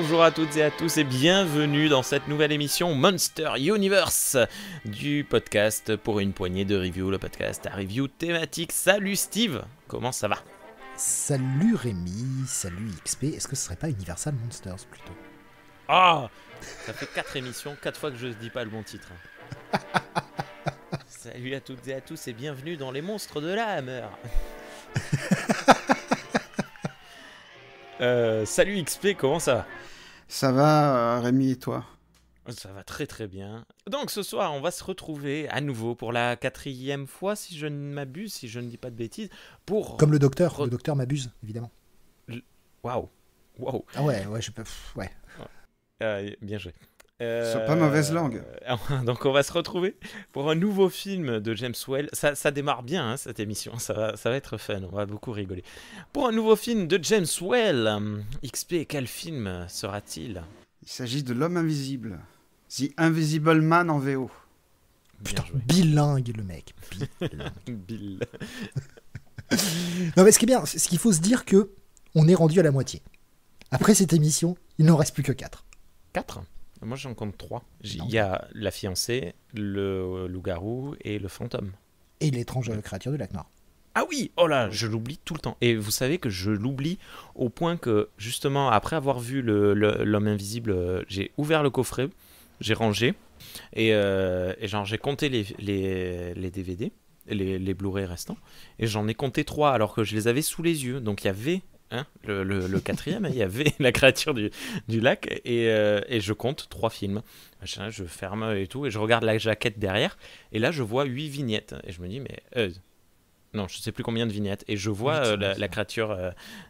Bonjour à toutes et à tous et bienvenue dans cette nouvelle émission Monster Universe du podcast pour une poignée de reviews, le podcast à review thématique. Salut Steve, comment ça va? Salut Rémi, salut XP, est-ce que ce serait pas Universal Monsters plutôt? Ah, ça fait 4 émissions, 4 fois que je ne dis pas le bon titre. Salut à toutes et à tous et bienvenue dans les monstres de la Hammer. Salut XP, comment ça va? Ça va, Rémi, et toi? Ça va très très bien. Donc ce soir, on va se retrouver à nouveau pour la 4e fois, si je ne m'abuse, si je ne dis pas de bêtises, pour... Comme le docteur m'abuse, évidemment. Waouh. Ah ouais, je peux... Ouais. Bien joué. Sur pas mauvaise langue. Donc on va se retrouver pour un nouveau film de James Whale. Ça démarre bien, hein, cette émission, ça va être fun, on va beaucoup rigoler. Pour un nouveau film de James Whale, XP, quel film sera-t-il? Il s'agit de L'Homme Invisible. The Invisible Man en VO. Putain, bilingue le mec. Bill. Non mais ce qui est bien, c'est qu'il faut se dire que on est rendu à la moitié. Après cette émission, il n'en reste plus que 4. 4? Moi j'en compte 3. Il y a la fiancée, le loup-garou et le fantôme. Et l'étrange créature du lac Noir. Ah oui, oh là, je l'oublie tout le temps. Et vous savez que je l'oublie au point que, justement, après avoir vu l'homme invisible, j'ai ouvert le coffret, j'ai rangé, et genre j'ai compté les DVD, les Blu-ray restants, et j'en ai compté 3 alors que je les avais sous les yeux. Donc il y avait... le 4e, il y avait la créature du lac et je compte 3 films. Je ferme et tout et je regarde la jaquette derrière et là je vois 8 vignettes et je me dis mais non, je sais plus combien de vignettes et je vois la créature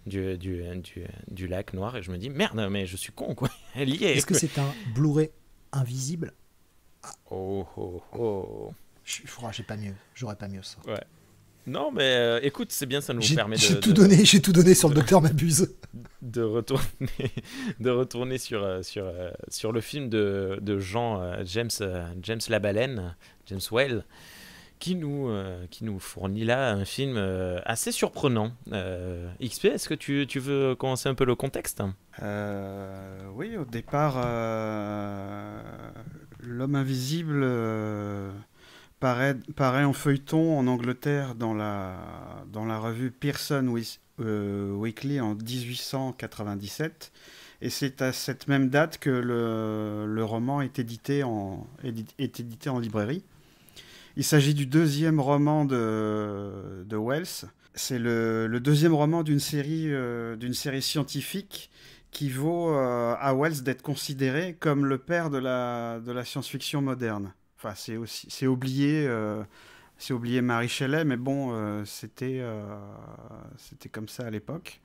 du lac noir et je me dis merde, mais je suis con quoi. Elle y est. Est-ce que c'est un Blu-ray invisible? J'ai pas mieux, j'aurais pas mieux ça. Ouais. Non, mais écoute, c'est bien, ça nous permet de... J'ai tout donné sur le docteur m'abuse. De retourner sur le film de James Labalaine, James Whale, qui nous fournit là un film assez surprenant. XP, est-ce que tu veux commencer un peu le contexte? Oui, au départ, L'Homme Invisible... paraît en feuilleton en Angleterre dans la revue Pearson Weekly en 1897 et c'est à cette même date que le roman est édité en librairie. Il s'agit du 2e roman de Wells. C'est le 2e roman d'une série scientifique qui vaut à Wells d'être considéré comme le père de la science-fiction moderne. Enfin, c'est oublié Mary Shelley, mais bon, c'était comme ça à l'époque.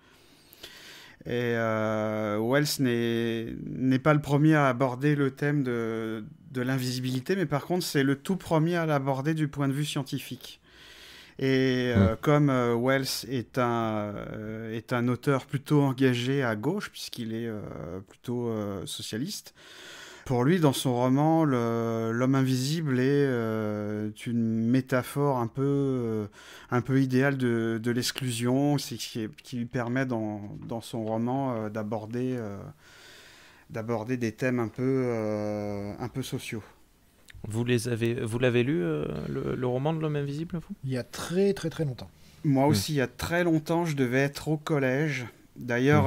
Et Wells n'est pas le premier à aborder le thème de l'invisibilité, mais par contre, c'est le tout premier à l'aborder du point de vue scientifique. Et comme Wells est un auteur plutôt engagé à gauche, puisqu'il est plutôt socialiste, pour lui, dans son roman, l'homme invisible est une métaphore un peu idéale de l'exclusion, c'est qui lui permet dans son roman d'aborder des thèmes un peu sociaux. Vous l'avez lu, le roman de l'homme invisible, vous? Il y a très très très longtemps. Moi aussi, il y a très longtemps, je devais être au collège. D'ailleurs,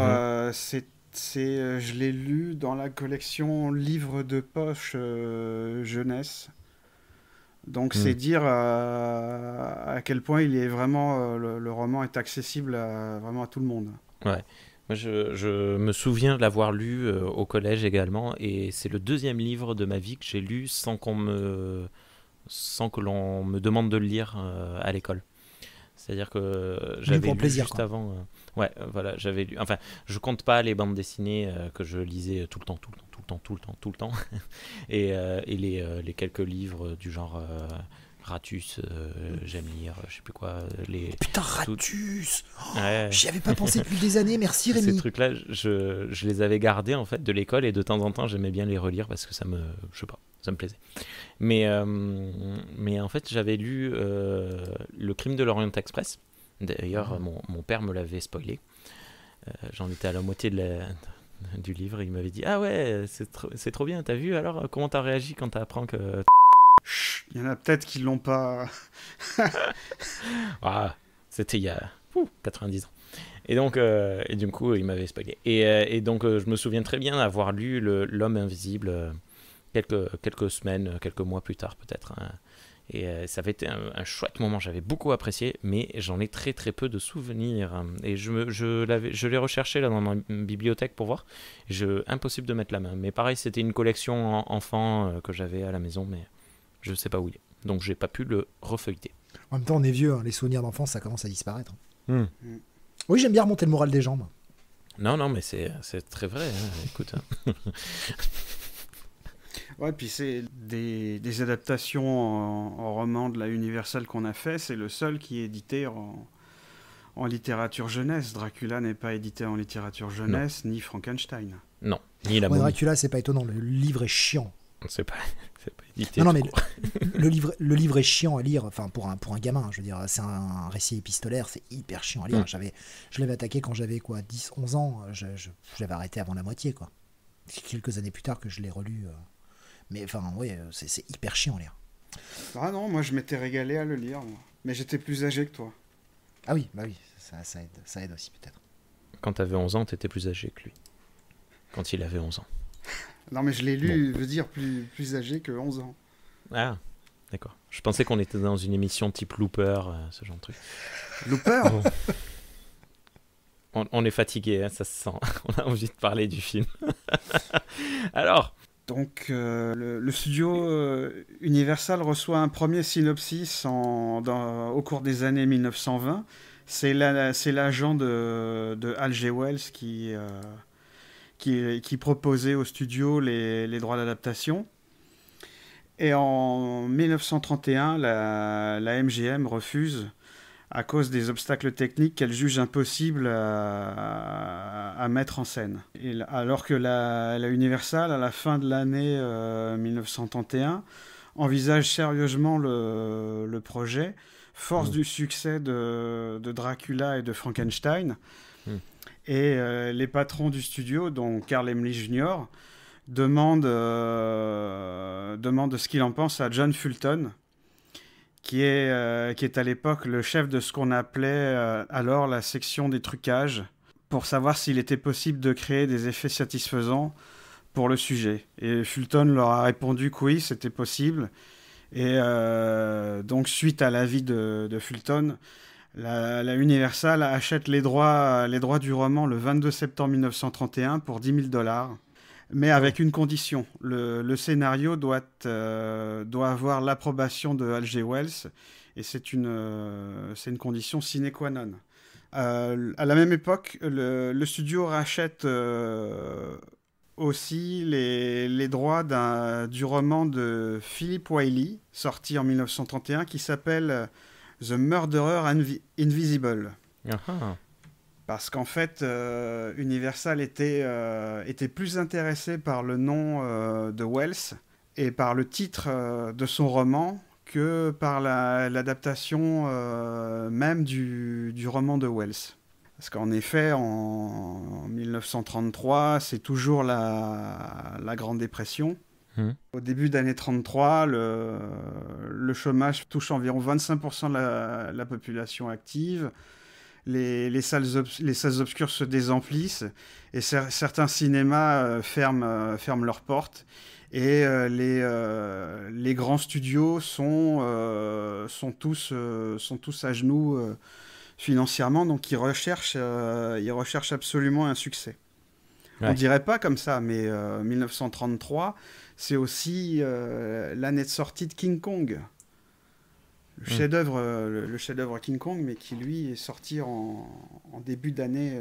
je l'ai lu dans la collection livres de poche jeunesse. Donc c'est dire à quel point il est vraiment le roman est accessible vraiment à tout le monde. Ouais. Moi, je me souviens de l'avoir lu au collège également, et c'est le 2e livre de ma vie que j'ai lu sans que l'on me demande de le lire à l'école. C'est-à-dire que j'avais lu plaisir, juste quoi. avant. Voilà, j'avais lu. Enfin, je compte pas les bandes dessinées que je lisais tout le temps, et les quelques livres du genre Ratus, j'aime lire, je sais plus quoi. Putain, Ratus Ouais. J'y avais pas pensé depuis des années, merci Rémi. Ces trucs-là, je les avais gardés en fait de l'école et de temps en temps j'aimais bien les relire parce que ça me plaisait. Mais en fait j'avais lu Le Crime de l'Orient Express. D'ailleurs mon père me l'avait spoilé. J'en étais à la moitié du livre. Il m'avait dit ah ouais, c'est trop bien. T'as vu alors comment t'as réagi quand t'as appris que Chut, il y en a peut-être qui l'ont pas. ah, c'était il y a 90 ans. Et donc, et du coup, il m'avait spoilé. Et donc, je me souviens très bien d'avoir lu L'Homme Invisible quelques semaines, quelques mois plus tard peut-être. Hein. Et ça avait été un chouette moment, j'avais beaucoup apprécié, mais j'en ai très très peu de souvenirs. Et je l'ai recherché là dans ma bibliothèque pour voir. Impossible de mettre la main. Mais pareil, c'était une collection enfant que j'avais à la maison, mais je ne sais pas où il est. Donc, j'ai pas pu le refeuilleter. En même temps, on est vieux, hein, les souvenirs d'enfance, ça commence à disparaître. Hmm. Oui, j'aime bien remonter le moral des gens, moi. Non, mais c'est très vrai. Hein. Écoute. Hein. Ouais, puis c'est des adaptations en roman de la Universal qu'on a fait. C'est le seul qui est édité en littérature jeunesse. Dracula n'est pas édité en littérature jeunesse, ni Frankenstein. Non, ni la momie. Dracula, c'est pas étonnant, le livre est chiant. C'est pas édité. Non, mais le livre est chiant à lire, enfin pour un gamin, je veux dire, c'est un récit épistolaire, c'est hyper chiant à lire. Je l'avais attaqué quand j'avais 10, 11 ans, j'avais arrêté avant la moitié, quoi. C'est quelques années plus tard que je l'ai relu. Mais enfin, ouais, c'est hyper chiant à lire. Ah non, moi je m'étais régalé à le lire, moi. Mais j'étais plus âgé que toi. Ah oui, bah oui, ça aide aussi peut-être. Quand t'avais 11 ans, t'étais plus âgé que lui. Quand il avait 11 ans. Non, mais je l'ai lu, veut dire plus âgé que 11 ans. Ah, d'accord. Je pensais qu'on était dans une émission type Looper, ce genre de truc. Looper on est fatigué, hein, ça se sent. On a envie de parler du film. Alors donc, le studio Universal reçoit un premier synopsis au cours des années 1920. C'est l'agent de Hal G. Wells qui proposait au studio les droits d'adaptation. Et en 1931, la MGM refuse à cause des obstacles techniques qu'elle juge impossibles à mettre en scène. Alors que la Universal, à la fin de l'année 1931, envisage sérieusement le projet, force du succès de Dracula et de Frankenstein. Et les patrons du studio, dont Carl Laemmle Jr., demandent ce qu'il en pense à John Fulton, qui est à l'époque le chef de ce qu'on appelait alors la section des trucages, pour savoir s'il était possible de créer des effets satisfaisants pour le sujet. Et Fulton leur a répondu que oui, c'était possible. Et donc, suite à l'avis de Fulton, la Universal achète les droits du roman le 22 septembre 1931 pour $10,000. Mais avec une condition, le scénario doit avoir l'approbation de Hal G. Wells, et c'est une condition sine qua non. À la même époque, le studio rachète aussi les droits du roman de Philip Wiley, sorti en 1931, qui s'appelle The Murderer Invisible. Uh-huh. Parce qu'en fait, Universal était plus intéressé par le nom de Wells et par le titre de son roman que par l'adaptation même du roman de Wells. Parce qu'en effet, en 1933, c'est toujours la Grande Dépression. Au début d'année 33, le chômage touche environ 25% de la population active. Les salles obscures se désemplissent et certains cinémas ferment leurs portes. Et les grands studios sont tous à genoux financièrement, donc ils recherchent absolument un succès. Ouais. On dirait pas comme ça, mais 1933, c'est aussi l'année de sortie de King Kong. Le chef-d'œuvre King Kong, mais qui lui est sorti en début d'année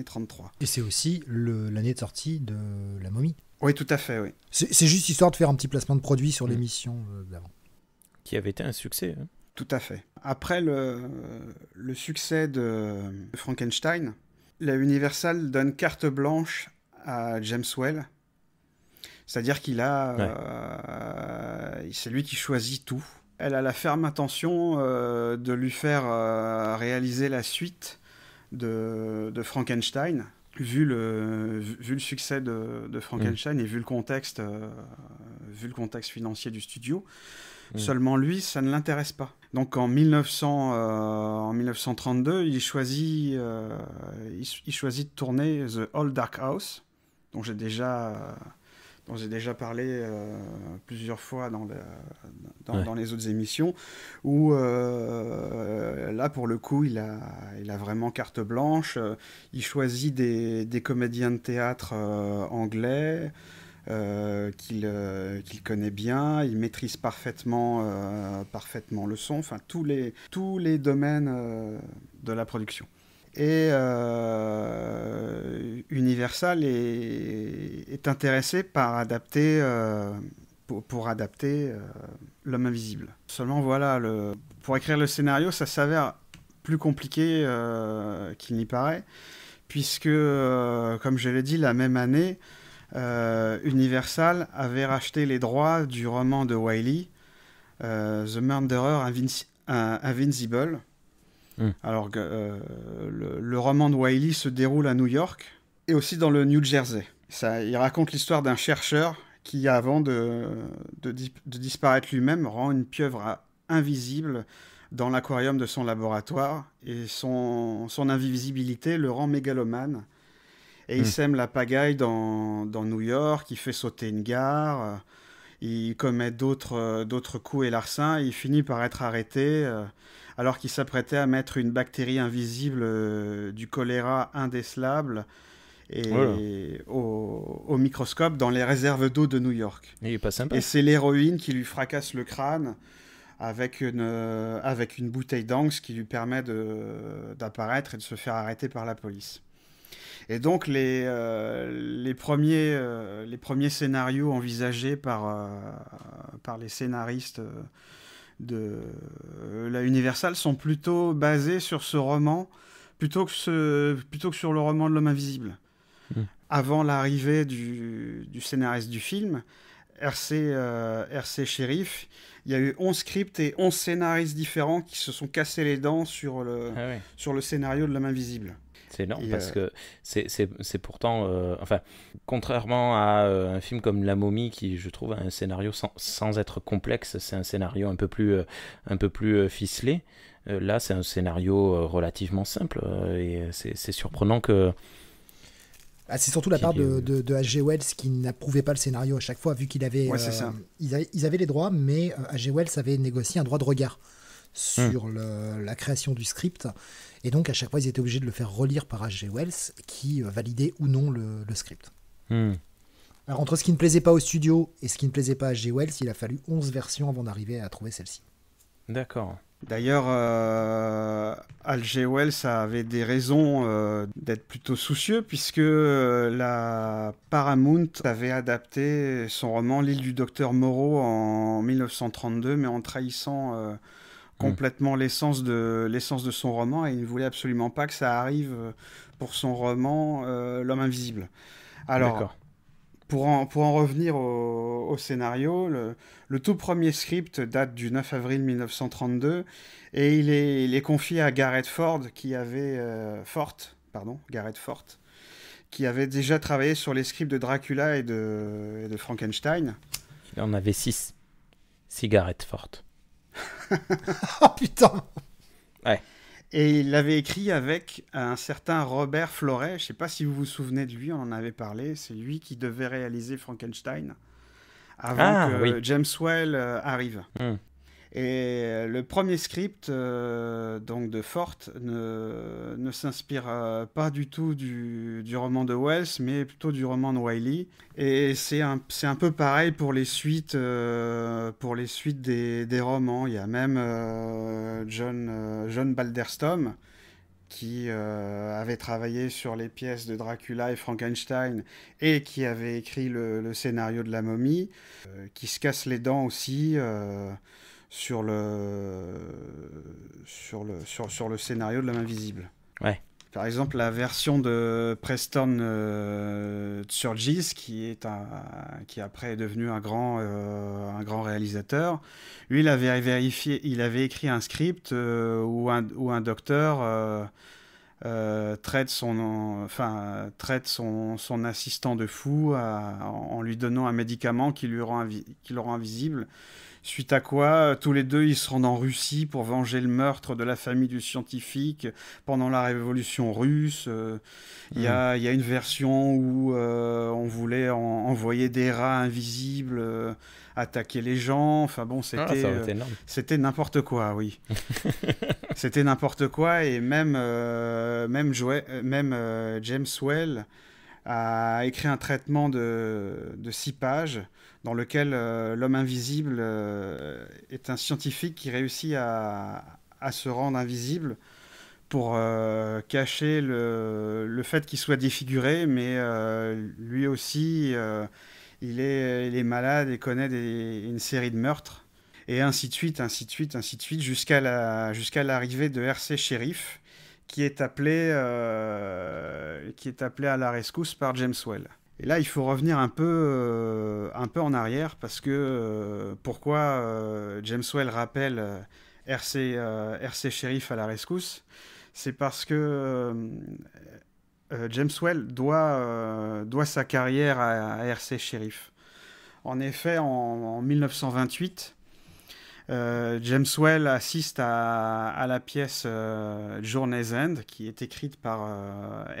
33. Et c'est aussi l'année de sortie de La Momie. Oui, tout à fait, oui. C'est juste histoire de faire un petit placement de produit sur l'émission d'avant. Qui avait été un succès. Hein. Tout à fait. Après le succès de Frankenstein, la Universal donne carte blanche à James Whale. C'est-à-dire c'est lui qui choisit tout. Elle a la ferme intention de lui faire réaliser la suite de Frankenstein. vu le succès de Frankenstein et vu le contexte financier du studio. Seulement lui, ça ne l'intéresse pas. Donc en 1932, il choisit de tourner The Old Dark House, dont j'ai déjà parlé plusieurs fois dans les autres émissions, où là, pour le coup, il a vraiment carte blanche. Il choisit des comédiens de théâtre anglais qu'il connaît bien. Il maîtrise parfaitement le son, enfin tous les domaines de la production. Et Universal est intéressé par adapter, pour adapter L'Homme Invisible. Seulement voilà, pour écrire le scénario, ça s'avère plus compliqué qu'il n'y paraît, puisque, comme je l'ai dit, la même année, Universal avait racheté les droits du roman de Wiley, The Murderer Invincible. Alors, le roman de Wiley se déroule à New York et aussi dans le New Jersey. Il raconte l'histoire d'un chercheur qui, avant de disparaître lui-même, rend une pieuvre invisible dans l'aquarium de son laboratoire, et son invisibilité le rend mégalomane. Et il sème la pagaille dans New York, il fait sauter une gare, il commet d'autres coups et larcins, et il finit par être arrêté alors qu'il s'apprêtait à mettre une bactérie invisible du choléra indécelable au microscope dans les réserves d'eau de New York. Il est pas sympa. Et c'est l'héroïne qui lui fracasse le crâne avec une bouteille d'angle, ce qui lui permet d'apparaître et de se faire arrêter par la police. Et donc les premiers scénarios envisagés par les scénaristes de la Universal sont plutôt basés sur ce roman plutôt que sur le roman de L'Homme Invisible. Avant l'arrivée du scénariste du film, R.C. Sheriff, il y a eu 11 scripts et 11 scénaristes différents qui se sont cassés les dents sur le scénario de L'Homme Invisible. C'est énorme parce que c'est pourtant, contrairement à un film comme La Momie, qui je trouve a un scénario sans être complexe, c'est un scénario un peu plus ficelé. Là, c'est un scénario relativement simple et c'est surprenant que... c'est surtout la part de H.G. Wells qui n'approuvait pas le scénario à chaque fois, vu qu'il avait... c'est ça. Ils avaient les droits, mais H.G. Wells avait négocié un droit de regard sur la création du script. Et donc, à chaque fois, ils étaient obligés de le faire relire par H.G. Wells, qui validait ou non le script. Alors, entre ce qui ne plaisait pas au studio et ce qui ne plaisait pas à H.G. Wells, il a fallu 11 versions avant d'arriver à trouver celle-ci. D'accord. D'ailleurs, H.G. Wells avait des raisons d'être plutôt soucieux, puisque la Paramount avait adapté son roman L'île du docteur Moreau en 1932, mais en trahissant complètement l'essence de son roman, et il ne voulait absolument pas que ça arrive pour son roman L'Homme Invisible. Alors, pour en revenir au scénario, le tout premier script date du 9 avril 1932, et il est confié à Gareth Fort, qui avait déjà travaillé sur les scripts de Dracula et de Frankenstein. Il en avait 6. Gareth Fort. Oh putain! Ouais. Et il l'avait écrit avec un certain Robert Floret. Je ne sais pas si vous vous souvenez de lui, on en avait parlé. C'est lui qui devait réaliser Frankenstein avant que James Whale arrive. Et le premier script donc de Fort ne s'inspire pas du tout du roman de Wells, mais plutôt du roman de Wiley. Et c'est un peu pareil pour les suites des romans. Il y a même John Balderstom qui avait travaillé sur les pièces de Dracula et Frankenstein et qui avait écrit le scénario de La Momie, qui se casse les dents aussi sur le scénario de L'Homme Invisible. Ouais. Par exemple, la version de Preston Sturges, qui après est devenu un grand réalisateur, lui, il avait écrit un script où un docteur traite son assistant de fou en lui donnant un médicament qui le rend invisible. Suite à quoi, tous les deux, ils se rendent en Russie pour venger le meurtre de la famille du scientifique pendant la révolution russe. Il y a une version où on voulait envoyer des rats invisibles attaquer les gens. Enfin bon, c'était n'importe quoi, oui. C'était n'importe quoi, et même James Whale a écrit un traitement de 6 pages dans lequel l'homme invisible est un scientifique qui réussit à se rendre invisible pour cacher le fait qu'il soit défiguré, mais lui aussi, il est malade et connaît une série de meurtres, et ainsi de suite, jusqu'à l'arrivée de R.C. Sheriff, qui est appelé à la rescousse par James Whale. Et là, il faut revenir un peu en arrière, parce que pourquoi James Whale rappelle R.C. Sheriff à la rescousse, c'est parce que James Whale doit sa carrière à R.C. Sheriff. En effet, en 1928, James Whale assiste à la pièce Journey's End, qui est écrite par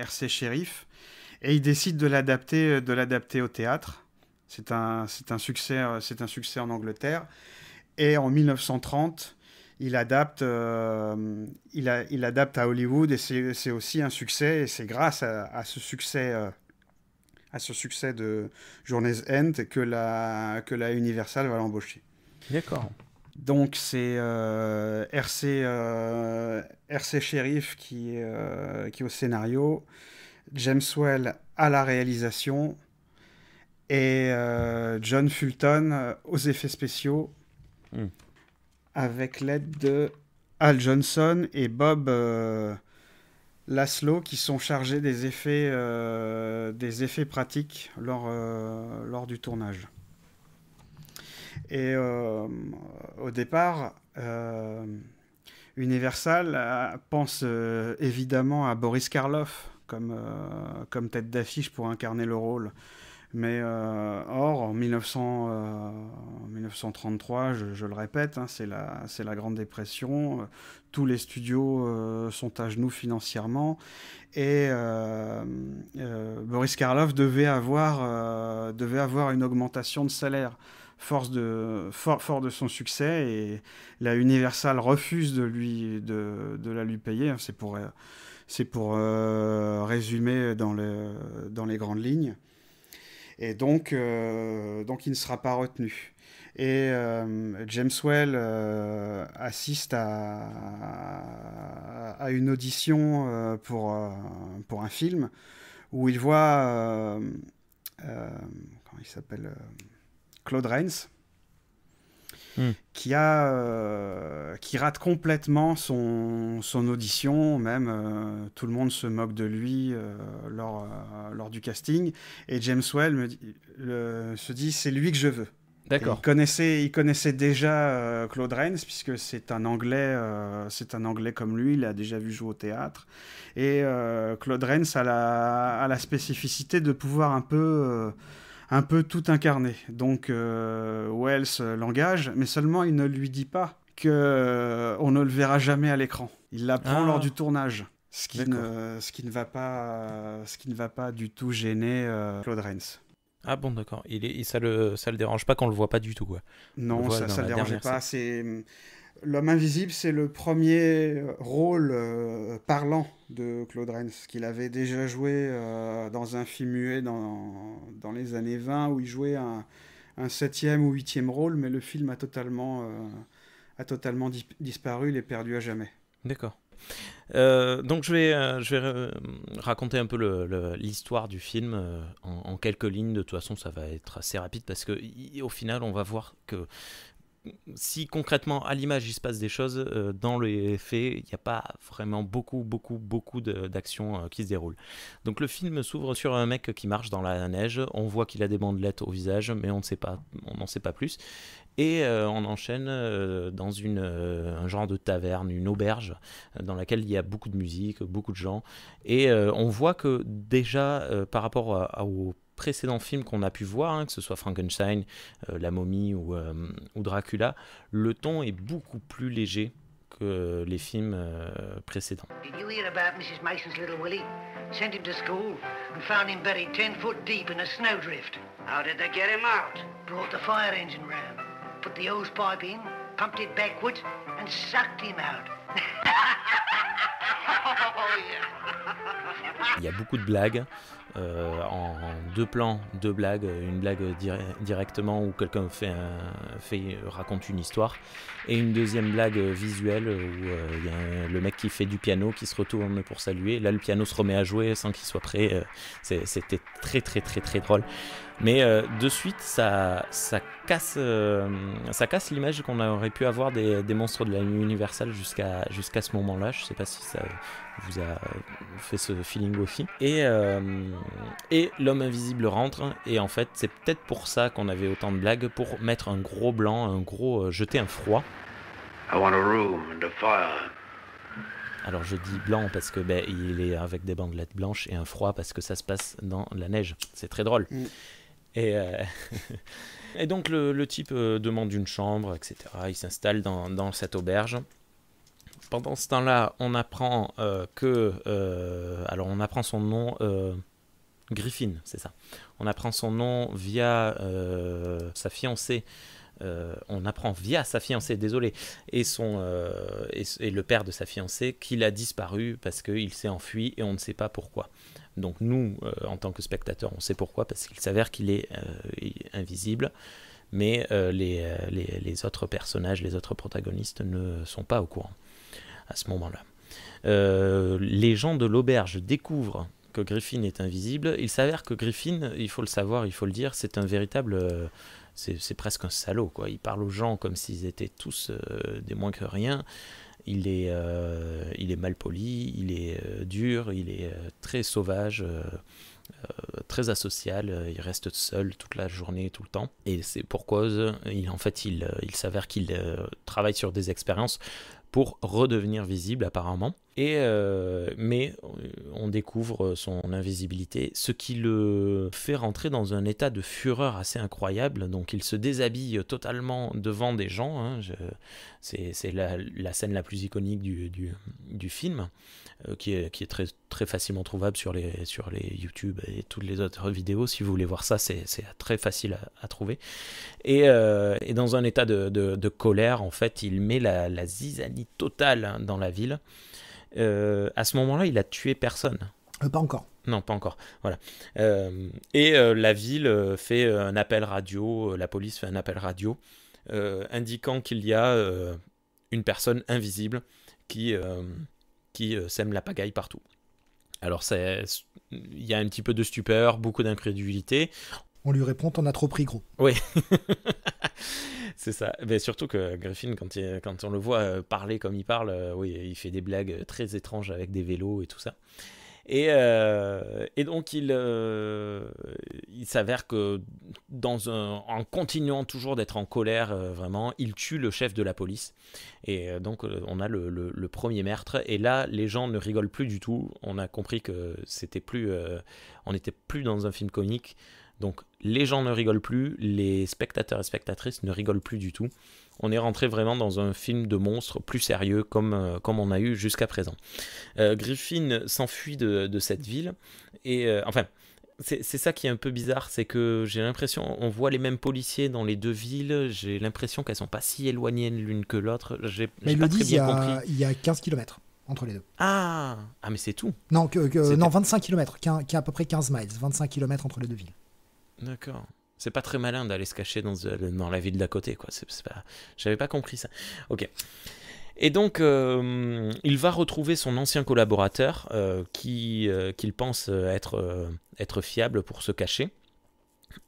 R.C. Sheriff, et il décide de l'adapter au théâtre. C'est un succès en Angleterre. Et en 1930, il adapte à Hollywood, et c'est aussi un succès. Et c'est grâce à ce succès de Journey's End que la Universal va l'embaucher. D'accord. Donc c'est R.C. Sheriff qui est au scénario, James Whale à la réalisation, et John Fulton aux effets spéciaux, avec l'aide de Al Johnson et Bob Laszlo, qui sont chargés des effets pratiques lors du tournage. Et au départ, Universal pense évidemment à Boris Karloff comme tête d'affiche pour incarner le rôle. Mais or, en 1933, je le répète, hein, c'est la Grande Dépression, tous les studios sont à genoux financièrement, et Boris Karloff devait avoir une augmentation de salaire. Fort de son succès, et la Universal refuse de la lui payer. C'est pour résumer dans les grandes lignes. Et donc il ne sera pas retenu. Et James Whale assiste à une audition pour un film où il voit comment il s'appelle, Claude Rains, qui rate complètement son audition. Même tout le monde se moque de lui lors du casting, et James Whale se dit c'est lui que je veux. D'accord. Il connaissait déjà Claude Rains, puisque c'est un Anglais comme lui, il a déjà vu jouer au théâtre, et Claude Rains a la spécificité de pouvoir un peu tout incarné. Donc Wells l'engage, mais seulement il ne lui dit pas qu'on ne le verra jamais à l'écran. Il l'apprend lors du tournage, ce qui ne va pas du tout gêner Claude Rains. Ah bon, d'accord. Ça le dérange pas qu'on le voit pas du tout, quoi. Non, ça le dérangeait pas. L'homme invisible, c'est le premier rôle parlant de Claude Rains, qu'il avait déjà joué dans un film muet dans les années 20, où il jouait un 7e ou 8e rôle, mais le film a totalement disparu, il est perdu à jamais. D'accord. Donc je vais raconter un peu l'histoire du film en quelques lignes. De toute façon, ça va être assez rapide, parce que au final, on va voir que si concrètement à l'image il se passe des choses, dans les faits il n'y a pas vraiment beaucoup d'actions qui se déroulent. Donc le film s'ouvre sur un mec qui marche dans la neige, on voit qu'il a des bandelettes au visage mais on n'en sait pas plus, et on enchaîne dans un genre de taverne, une auberge dans laquelle il y a beaucoup de musique, beaucoup de gens, et on voit que déjà par rapport au précédents films qu'on a pu voir, hein, que ce soit Frankenstein, La Momie ou Dracula, le ton est beaucoup plus léger que les films précédents. Did you hear about Mrs. Mason's little Willie? Sent him to school and found him buried 10 foot deep in a snowdrift. How did they get him out? Brought the fire engine round, put the hose pipe in, pumped it backwards and sucked him out. Oh yeah. Il y a beaucoup de blagues, en deux plans, deux blagues, une blague directement où quelqu'un raconte une histoire, et une deuxième blague visuelle où il y a le mec qui fait du piano qui se retourne pour saluer, là le piano se remet à jouer sans qu'il soit prêt, c'était très drôle. Mais de suite, ça casse l'image qu'on aurait pu avoir des monstres de la nuit Universal jusqu'à ce moment-là. Je sais pas si ça vous a fait ce feeling aussi. Et l'homme invisible rentre, et en fait, c'est peut-être pour ça qu'on avait autant de blagues, pour mettre un gros blanc, jeter un froid. I want a room and a fire. Alors je dis blanc parce que il est avec des bandelettes blanches, et un froid parce que ça se passe dans la neige. C'est très drôle. Et donc le type demande une chambre, etc. Il s'installe dans cette auberge. Pendant ce temps-là, on apprend alors on apprend son nom, Griffin, c'est ça. On apprend son nom via sa fiancée. On apprend via sa fiancée, désolé, et le père de sa fiancée, qu'il a disparu parce qu'il s'est enfui et on ne sait pas pourquoi. Donc nous, en tant que spectateurs, on sait pourquoi, parce qu'il s'avère qu'il est invisible, mais les autres personnages, les autres protagonistes ne sont pas au courant à ce moment-là. Les gens de l'auberge découvrent que Griffin est invisible. Il s'avère que Griffin, il faut le savoir, il faut le dire, c'est un véritable... c'est presque un salaud, quoi. Il parle aux gens comme s'ils étaient tous des moins que rien. Il est malpoli, il est dur, il est très sauvage, très asocial. Il reste seul toute la journée, tout le temps. Et c'est pour cause, il s'avère qu'il travaille sur des expériences pour redevenir visible apparemment. Mais on découvre son invisibilité, ce qui le fait rentrer dans un état de fureur assez incroyable. Donc il se déshabille totalement devant des gens, hein. C'est la scène la plus iconique du film, qui est très, très facilement trouvable sur les YouTube et toutes les autres vidéos. Si vous voulez voir ça, c'est très facile à trouver. Et dans un état de colère, en fait, il met la zizanie totale dans la ville. À ce moment-là, il a tué personne. Pas encore. Non, pas encore. Voilà. La ville fait un appel radio, la police fait un appel radio, indiquant qu'il y a une personne invisible qui sème la pagaille partout. Alors, il y a un petit peu de stupeur, beaucoup d'incrédulité. On lui répond, t'en as trop pris, gros. Oui. C'est ça. Mais surtout que Griffin, quand on le voit parler comme il parle, oui, il fait des blagues très étranges avec des vélos et tout ça. Et donc il s'avère que en continuant toujours d'être en colère, vraiment, il tue le chef de la police. Et donc on a le premier meurtre. Et là, les gens ne rigolent plus du tout. On a compris que on n'était plus dans un film comique. Donc les gens ne rigolent plus, les spectateurs et spectatrices ne rigolent plus du tout. On est rentré vraiment dans un film de monstre plus sérieux comme on a eu jusqu'à présent. Griffin s'enfuit de cette ville, et c'est ça qui est un peu bizarre, c'est que j'ai l'impression, on voit les mêmes policiers dans les deux villes, j'ai l'impression qu'elles sont pas si éloignées l'une que l'autre. Mais ils le disent, il y a 15 km entre les deux. Ah mais c'est tout. Non, 25 km, qui est à peu près 15 miles, 25 km entre les deux villes. D'accord. C'est pas très malin d'aller se cacher dans la ville d'à côté, quoi. J'avais pas compris ça. Ok. Et donc, il va retrouver son ancien collaborateur qu'il pense être fiable pour se cacher.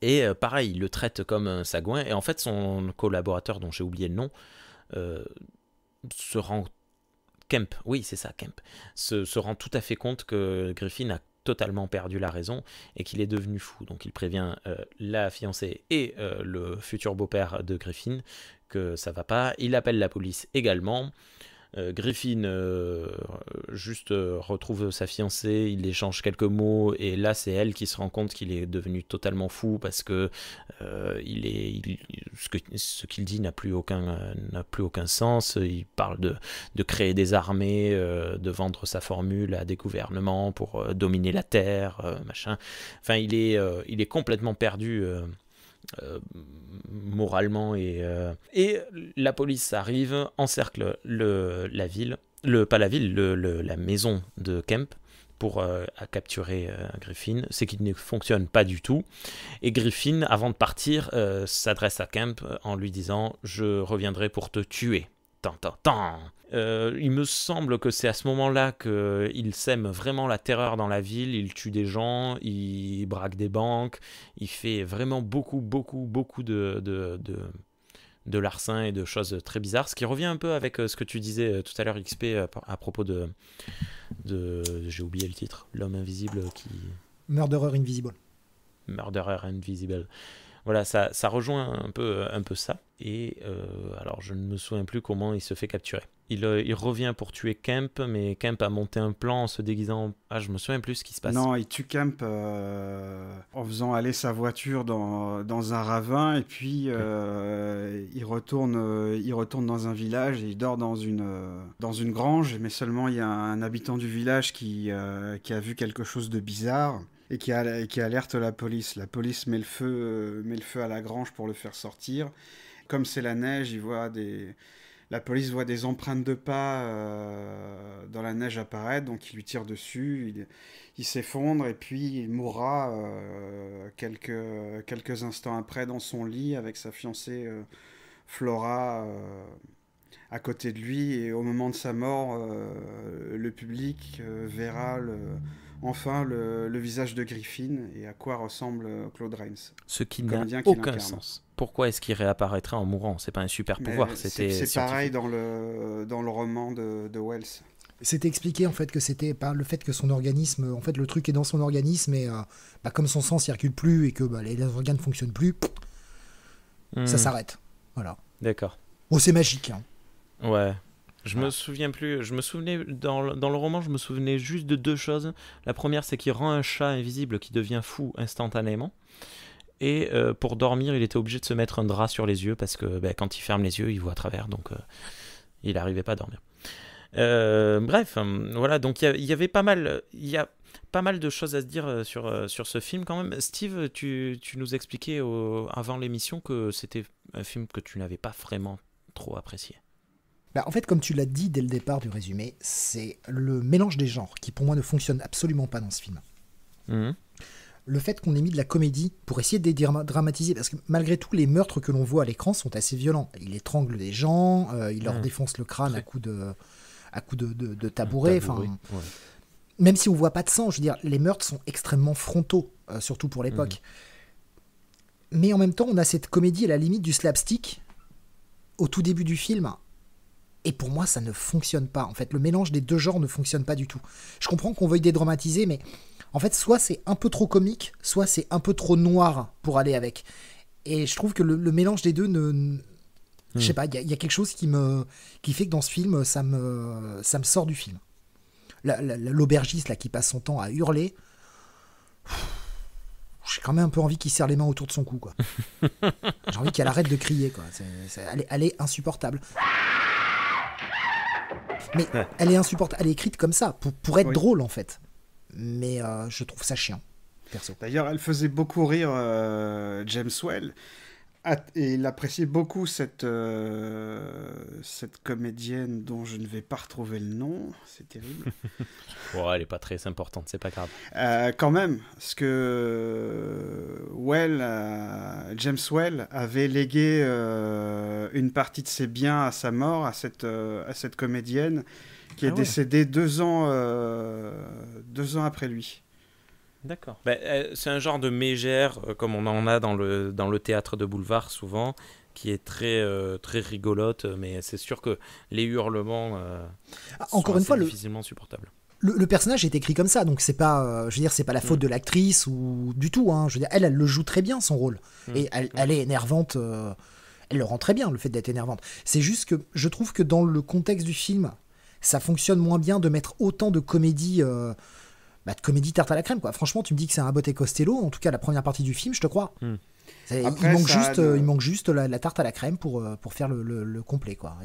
Et pareil, il le traite comme un sagouin. Et en fait, son collaborateur, dont j'ai oublié le nom, se rend... Kemp, oui, c'est ça, Kemp, se rend tout à fait compte que Griffin a totalement perdu la raison et qu'il est devenu fou. Donc il prévient la fiancée et le futur beau-père de Griffin que ça va pas. Il appelle la police également. Griffin retrouve sa fiancée, il échange quelques mots et là c'est elle qui se rend compte qu'il est devenu totalement fou parce que ce qu'il dit n'a plus aucun sens. Il parle de créer des armées, de vendre sa formule à des gouvernements pour dominer la terre, machin. Enfin, il est complètement perdu. Moralement et la police arrive, encercle la ville, la maison de Kemp pour capturer Griffin, c'est qu'il ne fonctionne pas du tout et Griffin avant de partir s'adresse à Kemp en lui disant je reviendrai pour te tuer. Il me semble que c'est à ce moment-là qu'il sème vraiment la terreur dans la ville, il tue des gens, il braque des banques, il fait vraiment beaucoup de larcins et de choses très bizarres, ce qui revient un peu avec ce que tu disais tout à l'heure XP à propos de j'ai oublié le titre, l'homme invisible qui... Murderer Invisible. Murderer Invisible. Voilà, ça rejoint un peu ça. Et alors, je ne me souviens plus comment il se fait capturer. Il revient pour tuer Kemp, mais Kemp a monté un plan en se déguisant... Ah, je me souviens plus ce qui se passe. Non, il tue Kemp en faisant aller sa voiture dans un ravin, et puis il retourne dans un village, et il dort dans une grange, mais seulement il y a un habitant du village qui a vu quelque chose de bizarre. Et qui alerte la police. La police met le feu à la grange pour le faire sortir. Comme c'est la neige, la police voit des empreintes de pas dans la neige apparaître, donc il lui tire dessus, il s'effondre et puis il mourra quelques instants après dans son lit avec sa fiancée Flora à côté de lui. Et au moment de sa mort, le public verra enfin le visage de Griffin et à quoi ressemble Claude Rains. Ce qui n'a aucun sens. Pourquoi est-ce qu'il réapparaîtrait en mourant ? C'est pas un super pouvoir. C'est pareil dans le roman de Wells. C'était expliqué en fait que c'était par le fait que son organisme, en fait le truc est dans son organisme et comme son sang circule plus et que les organes ne fonctionnent plus, ça s'arrête. Voilà. D'accord. Oh, c'est magique. Hein. Ouais. Je me souviens plus. Je me souvenais dans le roman, je me souvenais juste de deux choses. La première, c'est qu'il rend un chat invisible qui devient fou instantanément. Et pour dormir, il était obligé de se mettre un drap sur les yeux parce que quand il ferme les yeux, il voit à travers. Donc, il n'arrivait pas à dormir. Bref, voilà. Donc, il y avait pas mal. Il y a pas mal de choses à se dire sur ce film quand même. Steve, tu nous expliquais avant l'émission que c'était un film que tu n'avais pas vraiment trop apprécié. En fait, comme tu l'as dit dès le départ du résumé, c'est le mélange des genres qui, pour moi, ne fonctionne absolument pas dans ce film. Le fait qu'on ait mis de la comédie pour essayer de dédramatiser, parce que malgré tout, les meurtres que l'on voit à l'écran sont assez violents. Il étrangle des gens, il leur défonce le crâne à coups de tabouret. Ouais. Même si on voit pas de sang, je veux dire, les meurtres sont extrêmement frontaux, surtout pour l'époque. Mais en même temps, on a cette comédie à la limite du slapstick au tout début du film. Et pour moi, ça ne fonctionne pas. En fait, le mélange des deux genres ne fonctionne pas du tout. Je comprends qu'on veuille dédramatiser, mais en fait, soit c'est un peu trop comique, soit c'est un peu trop noir pour aller avec. Et je trouve que le mélange des deux je sais pas, il y a quelque chose qui fait que dans ce film, ça me sort du film. L'aubergiste là, qui passe son temps à hurler, j'ai quand même un peu envie qu'il serre les mains autour de son cou, quoi. J'ai envie qu'elle arrête de crier, quoi. Elle est insupportable. Mais elle est insupportable, elle est écrite comme ça, pour être drôle en fait. Mais je trouve ça chiant, perso. D'ailleurs, elle faisait beaucoup rire James Whale. Et il appréciait beaucoup cette comédienne dont je ne vais pas retrouver le nom. C'est terrible. Elle n'est pas très importante, c'est pas grave. Quand même, parce que James Whale avait légué une partie de ses biens à sa mort à cette comédienne qui est décédée 2 ans après lui. D'accord. C'est un genre de mégère, comme on en a dans le théâtre de boulevard souvent, qui est très, très rigolote, mais c'est sûr que les hurlements Encore sont une fois, difficilement supportables. Le personnage est écrit comme ça, donc c'est pas, je veux dire, c'est pas la faute de l'actrice ou du tout. Hein. Je veux dire, elle le joue très bien son rôle, et elle est énervante. Elle le rend très bien, le fait d'être énervante. C'est juste que je trouve que dans le contexte du film, ça fonctionne moins bien de mettre autant de comédie, de comédie tarte à la crème, quoi. Franchement, tu me dis que c'est un Abbott et Costello, en tout cas la première partie du film, je te crois. Après, il manque juste la tarte à la crème pour faire le complet, quoi.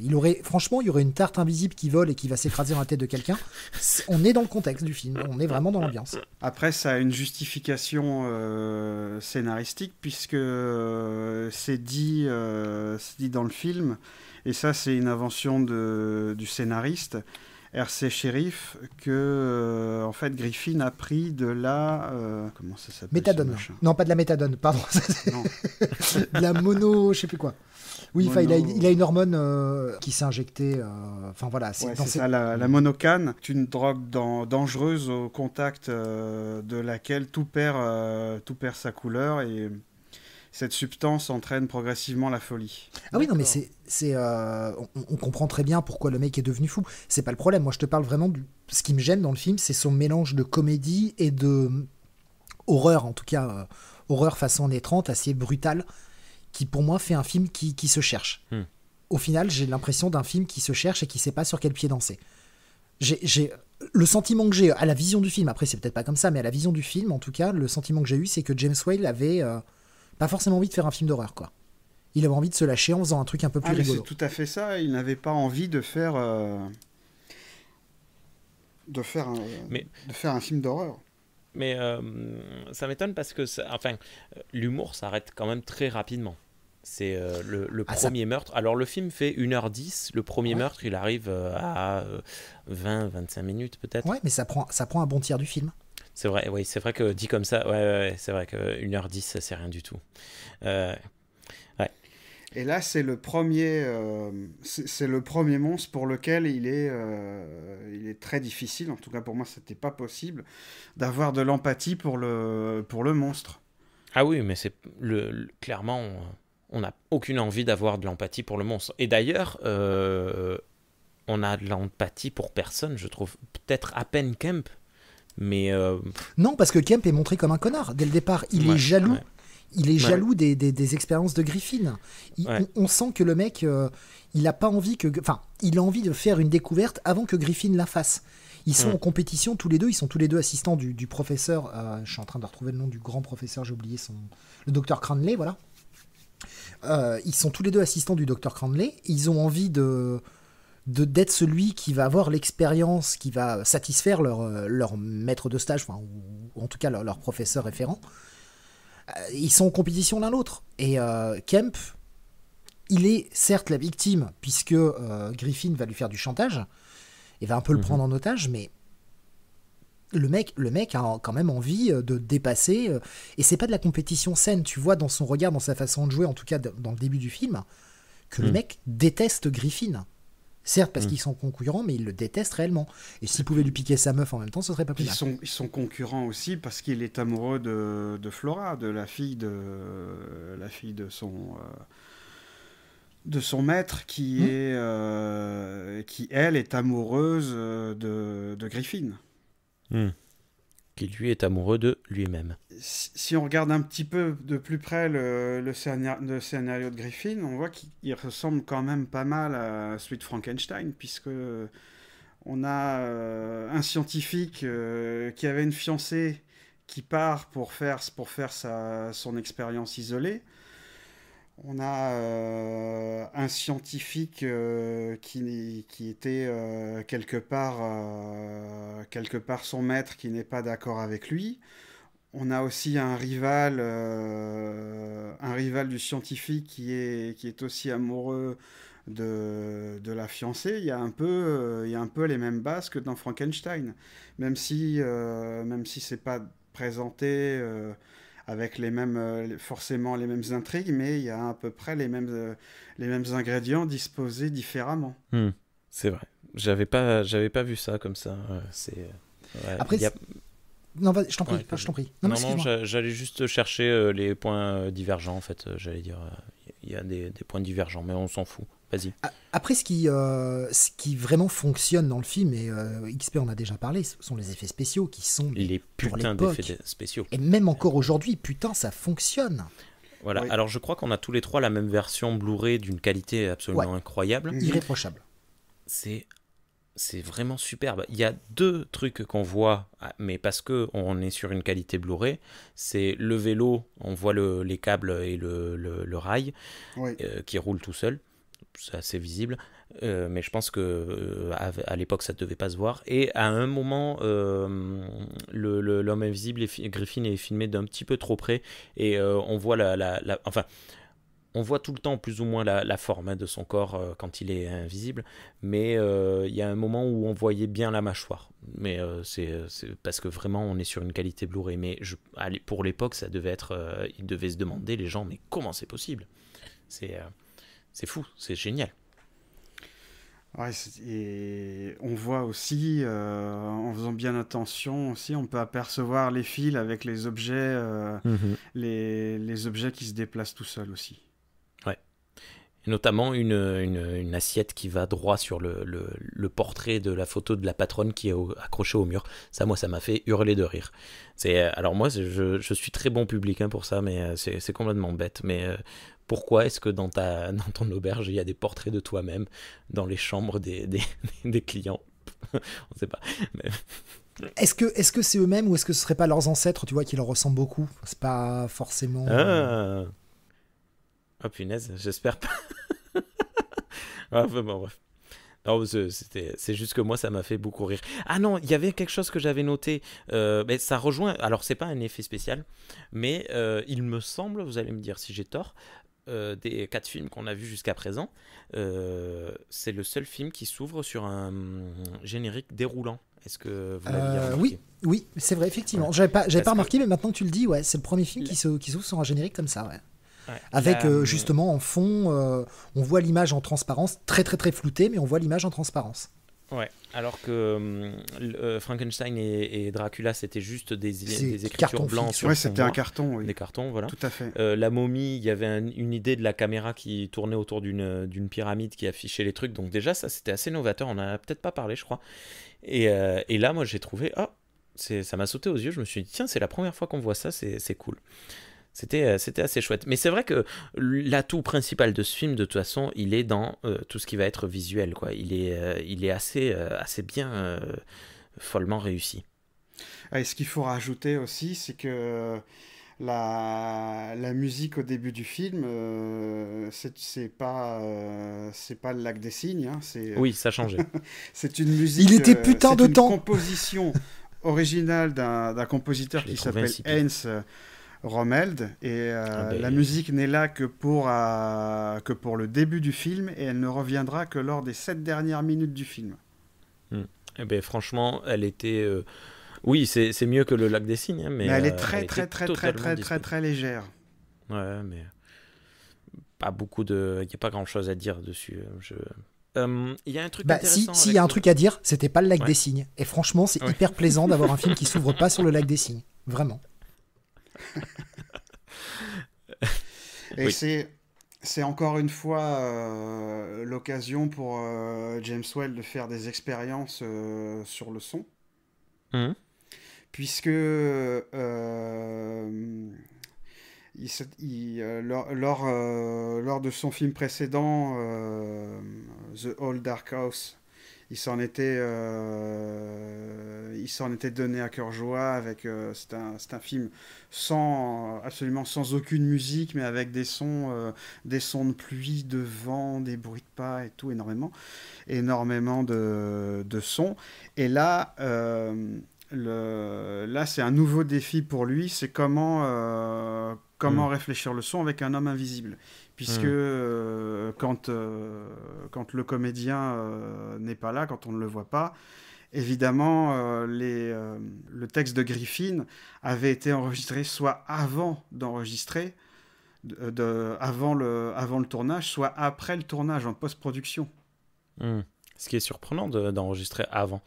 Franchement, il y aurait une tarte invisible qui vole et qui va s'écraser dans la tête de quelqu'un. On est dans le contexte du film, on est vraiment dans l'ambiance. Après, ça a une justification scénaristique, puisque c'est dit dans le film, et ça c'est une invention du scénariste, R.C. Sheriff, que en fait Griffin a pris de la comment ça s'appelle, méthadone. Non, pas de la méthadone, pardon. Non. De la je sais plus quoi. Oui, il a une hormone qui s'est injectée. Enfin voilà, c'est ça, la monocane, c'est une drogue dangereuse au contact de laquelle tout perd sa couleur, et cette substance entraîne progressivement la folie. Ah oui, non, mais on comprend très bien pourquoi le mec est devenu fou. C'est pas le problème. Moi, je te parle vraiment ce qui me gêne dans le film, c'est son mélange de comédie et de horreur, en tout cas, horreur façon années 30, assez brutale, qui pour moi fait un film qui se cherche. Au final, j'ai l'impression d'un film qui se cherche et qui sait pas sur quel pied danser. J'ai le sentiment que j'ai à la vision du film, après c'est peut-être pas comme ça, mais à la vision du film, en tout cas, le sentiment que j'ai eu, c'est que James Whale avait pas forcément envie de faire un film d'horreur, quoi. Il avait envie de se lâcher en faisant un truc un peu plus rigolo. C'est tout à fait ça. Il n'avait pas envie de faire un film d'horreur. Mais ça m'étonne parce que l'humour s'arrête quand même très rapidement. C'est le premier meurtre. Alors le film fait 1h10. Le premier meurtre, il arrive à 20-25 minutes peut-être. Ouais, mais ça prend un bon tiers du film. C'est vrai, oui, c'est vrai que dit comme ça, c'est vrai que 1h10, ça c'est rien du tout. Et là, c'est le premier monstre pour lequel il est très difficile. En tout cas, pour moi, c'était pas possible d'avoir de l'empathie pour le monstre. Ah oui, mais c'est clairement, on n'a aucune envie d'avoir de l'empathie pour le monstre. Et d'ailleurs, on a de l'empathie pour personne, je trouve. Peut-être à peine Kemp. Mais non, parce que Kemp est montré comme un connard. Dès le départ, il est jaloux. Ouais. Il est jaloux des expériences de Griffin. On sent que le mec, il a pas envie il a envie de faire une découverte avant que Griffin la fasse. Ils sont en compétition tous les deux. Ils sont tous les deux assistants du professeur. Je suis en train de retrouver le nom du grand professeur. J'ai oublié le docteur Cranley, voilà. Ils sont tous les deux assistants du docteur Cranley. Ils ont envie d'être celui qui va avoir l'expérience, qui va satisfaire leur maître de stage, ou en tout cas leur professeur référent. Ils sont en compétition l'un l'autre. Et Kemp, il est certes la victime, puisque Griffin va lui faire du chantage, et va un peu le prendre en otage, mais le mec a quand même envie de dépasser, et c'est pas de la compétition saine, tu vois dans son regard, dans sa façon de jouer, en tout cas dans le début du film, que le mec déteste Griffin. Certes, parce qu'ils sont concurrents, mais il le déteste réellement. Et s'il pouvait lui piquer sa meuf en même temps, ce serait pas plus mal. Ils sont concurrents aussi parce qu'il est amoureux de Flora, de la fille de son maître, qui elle est amoureuse de Griffin. Qui lui est amoureux de lui-même. Si on regarde un petit peu de plus près le scénario de Griffin, on voit qu'il ressemble quand même pas mal à celui de Frankenstein, puisque on a un scientifique qui avait une fiancée qui part pour faire son expérience isolée. On a un scientifique qui était quelque part son maître, qui n'est pas d'accord avec lui. On a aussi un rival du scientifique qui est aussi amoureux de la fiancée. Il y a un peu les mêmes bases que dans Frankenstein, même si c'est pas présenté avec forcément les mêmes intrigues, mais il y a à peu près les mêmes ingrédients disposés différemment. C'est vrai. J'avais pas vu ça comme ça. Après, Non, je t'en prie, Ouais, je t'en prie. Non, excuse-moi. j'allais juste chercher les points divergents, en fait. J'allais dire, il y a des points divergents, mais on s'en fout. Vas-y. Après, ce qui vraiment fonctionne dans le film, et XP en a déjà parlé, ce sont les effets spéciaux qui sont Les pour putains l'époque. d'effets spéciaux. Et même encore aujourd'hui, putain, ça fonctionne. Voilà. Oui. Alors, je crois qu'on a tous les trois la même version Blu-ray d'une qualité absolument incroyable. Irréprochable. C'est vraiment superbe. Il y a deux trucs qu'on voit, mais parce qu'on est sur une qualité Blu-ray, c'est le vélo, on voit les câbles et le rail Oui. qui roule tout seul. C'est assez visible, mais je pense que à l'époque ça ne devait pas se voir. Et à un moment, l'homme invisible, Griffin, est filmé d'un petit peu trop près, et on voit enfin, on voit tout le temps plus ou moins la forme de son corps quand il est invisible, mais il y a un moment où on voyait bien la mâchoire. Mais c'est parce que vraiment on est sur une qualité Blu-ray. Mais pour l'époque, ça devait être, ils devaient se demander, les gens, mais comment c'est possible ? C'est fou, c'est génial. Ouais, et on voit aussi, en faisant bien attention aussi, on peut apercevoir les fils avec les objets, les objets qui se déplacent tout seuls aussi. Ouais. Et notamment une assiette qui va droit sur le portrait de la photo de la patronne qui est accrochée au mur. Ça, moi, ça m'a fait hurler de rire. Alors moi, je suis très bon public pour ça, mais c'est complètement bête. Mais pourquoi est-ce que dans ton auberge, il y a des portraits de toi-même dans les chambres des clients ? On ne sait pas. Mais... Est-ce que c'est eux-mêmes ou est-ce que ce serait pas leurs ancêtres, tu vois, qui leur ressemblent beaucoup ? C'est pas forcément... Oh punaise, j'espère pas. Enfin, bon, bref. Non, c'est juste que moi, ça m'a fait beaucoup rire. Ah non, il y avait quelque chose que j'avais noté. Mais ça rejoint... Alors, c'est pas un effet spécial, mais il me semble, vous allez me dire si j'ai tort, des 4 films qu'on a vus jusqu'à présent, c'est le seul film qui s'ouvre sur un générique déroulant. Est-ce que vous l'aviez remarqué ? Oui, c'est vrai, effectivement. Ouais. J'avais pas remarqué, mais maintenant que tu le dis, ouais, c'est le premier film qui s'ouvre sur un générique comme ça, ouais. Ouais. Avec justement en fond, on voit l'image en transparence, très très très floutée, mais on voit l'image en transparence. Ouais, alors que Frankenstein et Dracula, c'était juste des écritures blanches sur ouais, fond c'était noir. un carton, oui. Des cartons, voilà. Tout à fait. La momie, il y avait une idée de la caméra qui tournait autour d'une pyramide qui affichait les trucs. Donc déjà, ça, c'était assez novateur. On n'en a peut-être pas parlé, je crois. Et là, moi, j'ai trouvé... ça m'a sauté aux yeux. Je me suis dit, tiens, c'est la première fois qu'on voit ça. C'est cool. C'était assez chouette. Mais c'est vrai que l'atout principal de ce film, de toute façon, il est dans tout ce qui va être visuel, quoi. Il est assez bien, follement réussi. Et ce qu'il faut rajouter aussi, c'est que la musique au début du film, c'est pas le Lac des Cygnes. Hein, oui, ça changeait. C'est une musique. Il était putain de temps. C'est une composition originale d'un compositeur qui s'appelle Heinz Rommeld, et la musique n'est là que pour le début du film, et elle ne reviendra que lors des 7 dernières minutes du film. Eh ben, franchement, elle était... Oui, c'est mieux que le Lac des Cygnes, hein, mais elle est très légère. Ouais, mais pas beaucoup de... Il n'y a pas grand-chose à dire dessus. Il y a un truc intéressant. Si, il y a un truc à dire, c'était pas le Lac des Cygnes. Et franchement, c'est hyper plaisant d'avoir un film qui s'ouvre pas sur le Lac des Cygnes. Vraiment. Et c'est encore une fois l'occasion pour James Whale de faire des expériences sur le son, puisque lors de son film précédent, The Old Dark House, il s'en était donné à cœur joie avec c'est un film absolument sans aucune musique, mais avec des sons de pluie, de vent, des bruits de pas et tout, énormément de sons. Et là c'est un nouveau défi pour lui, c'est comment réfléchir le son avec un homme invisible, puisque quand le comédien n'est pas là, quand on ne le voit pas, évidemment, le texte de Griffin avait été enregistré soit avant d'enregistrer, avant le tournage, soit après le tournage, en post-production. Ce qui est surprenant d'enregistrer avant.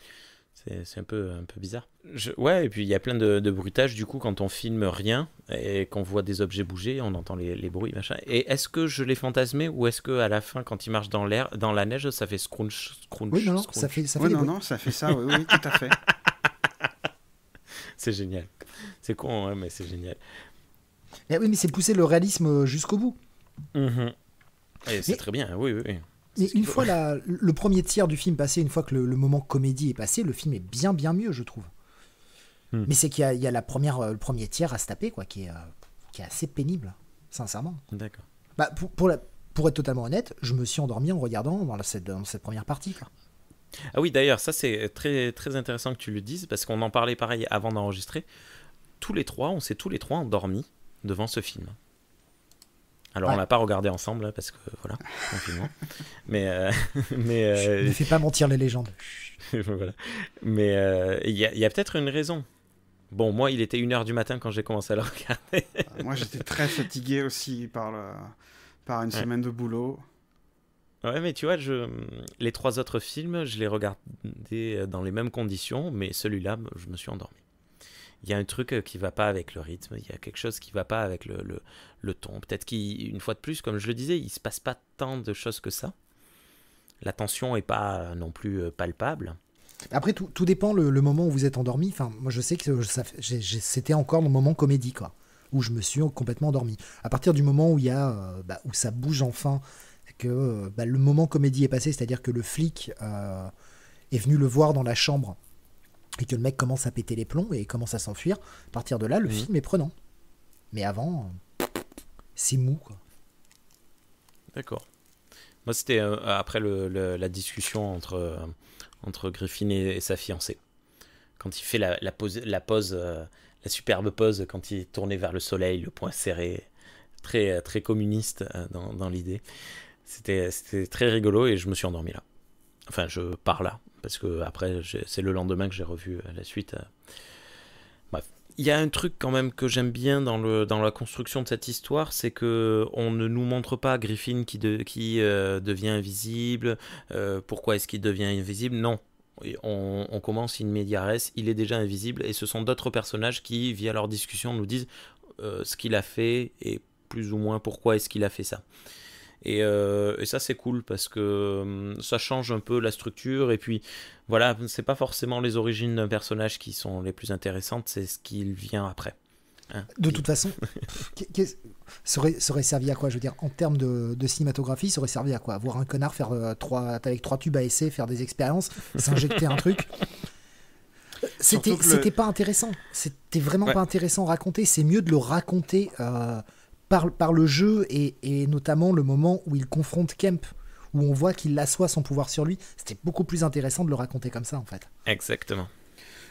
C'est un peu bizarre. Ouais, et puis il y a plein de bruitages du coup quand on filme rien et qu'on voit des objets bouger, on entend les bruits, machin. Et est-ce que je l'ai fantasmé ou est-ce que à la fin, quand il marche dans l'air, dans la neige, ça fait scrunch, scrunch, Oui, non, scrunch. ça fait Oui, des bruits. non, ça fait ça, oui, oui, tout à fait. C'est génial. C'est con, hein, mais c'est génial. Eh oui, mais c'est pousser le réalisme jusqu'au bout. Mhm. Et c'est Mais- très bien, oui, oui. Mais C'est une ce qu'il fois faut. le premier tiers du film passé, une fois que le moment comédie est passé, le film est bien bien mieux, je trouve. Hmm. Mais c'est qu'il y a le premier tiers à se taper, quoi, qui est assez pénible, sincèrement. D'accord. Bah, pour être totalement honnête, je me suis endormi en regardant dans cette première partie, quoi. Ah oui, d'ailleurs, ça c'est très, très intéressant que tu le dises parce qu'on en parlait pareil avant d'enregistrer. On s'est tous les trois endormis devant ce film. Alors Ouais. on l'a pas regardé ensemble hein, parce que voilà, confinement. mais Ne fais pas mentir les légendes. voilà. Mais il y a peut-être une raison. Bon, moi, il était 1h du matin quand j'ai commencé à le regarder. Moi, j'étais très fatigué aussi par une Ouais. semaine de boulot. Ouais, mais tu vois, les 3 autres films, je les regardais dans les mêmes conditions, mais celui-là, je me suis endormi. Il y a un truc qui va pas avec le rythme, il y a quelque chose qui va pas avec le ton. Peut-être qu'une fois de plus, comme je le disais, il se passe pas tant de choses que ça. La tension est pas non plus palpable. Après, tout dépend le moment où vous êtes endormi. Enfin, moi, je sais que c'était encore le moment comédie, quoi, où je me suis complètement endormi. À partir du moment où il y a, où ça bouge enfin, que le moment comédie est passé, c'est-à-dire que le flic est venu le voir dans la chambre et que le mec commence à péter les plombs et commence à s'enfuir. À partir de là, le film est prenant. Mais avant, c'est mou, quoi. D'accord. Moi, c'était après la discussion entre Griffin et sa fiancée. Quand il fait la pose, la superbe pose, quand il est tourné vers le soleil, le poing serré, très, très communiste dans l'idée. C'était très rigolo et je me suis endormi là. Enfin, je pars là, parce que après, c'est le lendemain que j'ai revu la suite. Bref. Il y a un truc quand même que j'aime bien dans la construction de cette histoire, c'est que on ne nous montre pas Griffin qui devient invisible. Pourquoi est-ce qu'il devient invisible? Non. On commence in media res, il est déjà invisible et ce sont d'autres personnages qui, via leur discussion, nous disent ce qu'il a fait et plus ou moins pourquoi est-ce qu'il a fait ça. Et ça c'est cool parce que ça change un peu la structure et puis voilà, c'est pas forcément les origines d'un personnage qui sont les plus intéressantes, c'est ce qui vient après. Hein, De toute façon, ça aurait servi à quoi? Je veux dire, en termes de cinématographie, ça aurait servi à quoi? Voir un connard faire avec 3 tubes à essai, faire des expériences, s'injecter un truc. C'était pas intéressant. C'était vraiment pas intéressant à raconter. C'est mieux de le raconter par le jeu et notamment le moment où il confronte Kemp, où on voit qu'il assoit son pouvoir sur lui. C'était beaucoup plus intéressant de le raconter comme ça, en fait. Exactement.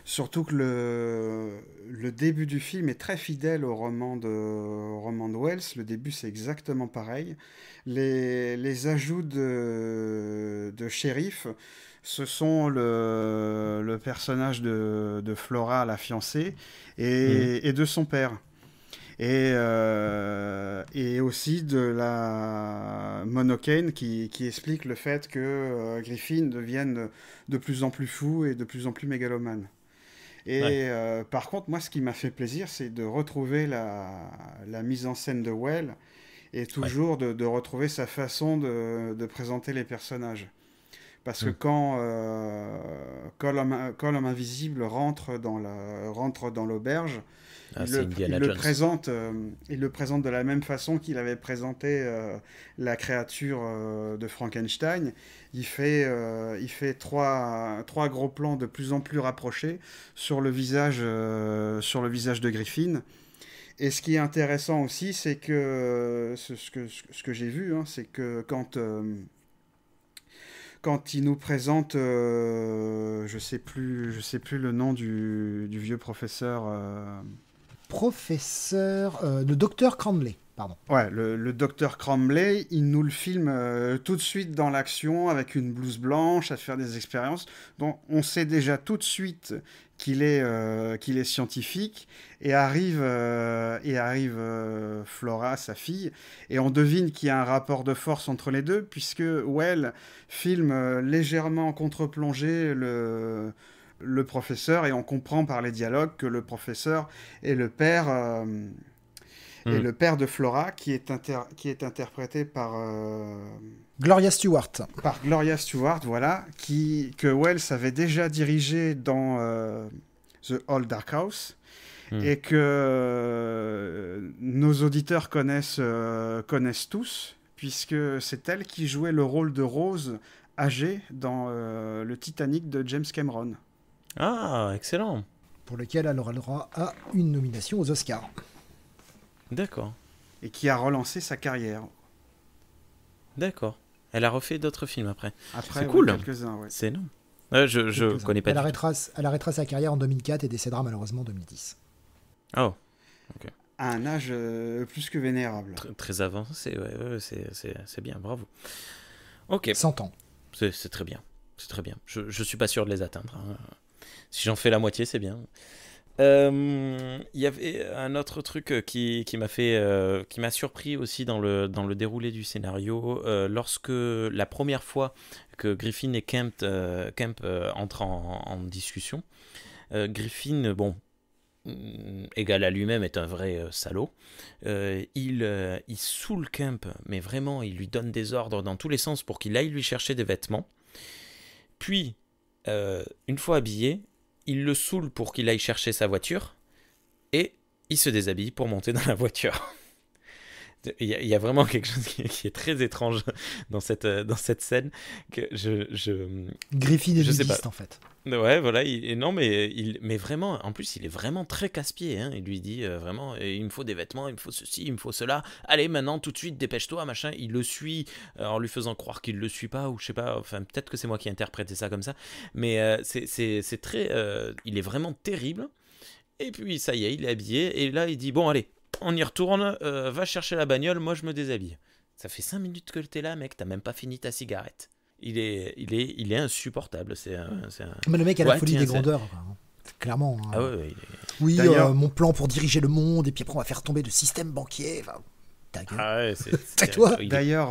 Surtout que le début du film est très fidèle au roman de Wells. Le début, c'est exactement pareil. Les ajouts de shérif, ce sont le personnage de Flora, la fiancée, et de son père. Et aussi de la Monocane qui explique le fait que Griffin devienne de plus en plus fou et de plus en plus mégalomane. Et par contre, moi, ce qui m'a fait plaisir, c'est de retrouver la mise en scène de Well et toujours de retrouver sa façon de présenter les personnages. Parce que quand l'homme invisible rentre dans l'auberge, il le présente de la même façon qu'il avait présenté la créature de Frankenstein. Il fait 3 gros plans de plus en plus rapprochés sur le visage de Griffin. Et ce qui est intéressant aussi, c'est que ce que j'ai vu, hein, c'est que quand il nous présente, je sais plus le nom du vieux professeur. Le docteur Cranley, pardon. Ouais, le docteur Cranley, il nous le filme tout de suite dans l'action avec une blouse blanche à faire des expériences. Donc on sait déjà tout de suite qu'il est scientifique et arrive Flora, sa fille, et on devine qu'il y a un rapport de force entre les deux puisque Well filme légèrement en contre-plongée le professeur, et on comprend par les dialogues que le professeur est le père, est le père de Flora, qui est interprété par Gloria Stewart. Par Gloria Stewart, voilà, que Wells avait déjà dirigé dans The Old Dark House, et que nos auditeurs connaissent tous, puisque c'est elle qui jouait le rôle de Rose âgée dans le Titanic de James Cameron. Ah, excellent. Pour lequel elle aura le droit à une nomination aux Oscars. D'accord. Et qui a relancé sa carrière. D'accord. Elle a refait d'autres films après. Après, c'est cool. Quelques-uns, ouais. C'est énorme. Je connais pas. Elle arrêtera sa carrière en 2004 et décédera malheureusement en 2010. Oh. Ok. À un âge plus que vénérable. Très avancé, ouais, c'est bien, bravo. Ok. 100 ans. C'est très bien. C'est très bien. Je suis pas sûr de les atteindre. Hein. Si j'en fais la moitié, c'est bien. Il y avait un autre truc qui m'a surpris aussi dans le déroulé du scénario, lorsque la première fois que Griffin et Kemp entrent en discussion. Griffin, bon, égal à lui-même, est un vrai salaud. Il saoule Kemp, mais vraiment, il lui donne des ordres dans tous les sens pour qu'il aille lui chercher des vêtements. Puis, une fois habillé, il le saoule pour qu'il aille chercher sa voiture, et il se déshabille pour monter dans la voiture. Il y a vraiment quelque chose qui est très étrange dans cette scène, que Griffin est nudiste, en fait. Ouais, voilà, mais vraiment, en plus, il est vraiment très casse-pied, hein. Il lui dit vraiment, il me faut des vêtements, il me faut ceci, il me faut cela, allez, maintenant, tout de suite, dépêche-toi, machin. Il le suit en lui faisant croire qu'il le suit pas, ou je sais pas, enfin, peut-être que c'est moi qui ai interprété ça comme ça, mais c'est très, il est vraiment terrible. Et puis, ça y est, il est habillé, et là, il dit, bon, allez, on y retourne, va chercher la bagnole, moi, je me déshabille. Ça fait 5 minutes que t'es là, mec, t'as même pas fini ta cigarette. Il est insupportable. Mais le mec a la folie des grandeurs. Clairement. Hein. Ah ouais, oui, mon plan pour diriger le monde, et puis après on va faire tomber le système banquier. Enfin, ta gueule. Ah ouais, c'est toi. D'ailleurs,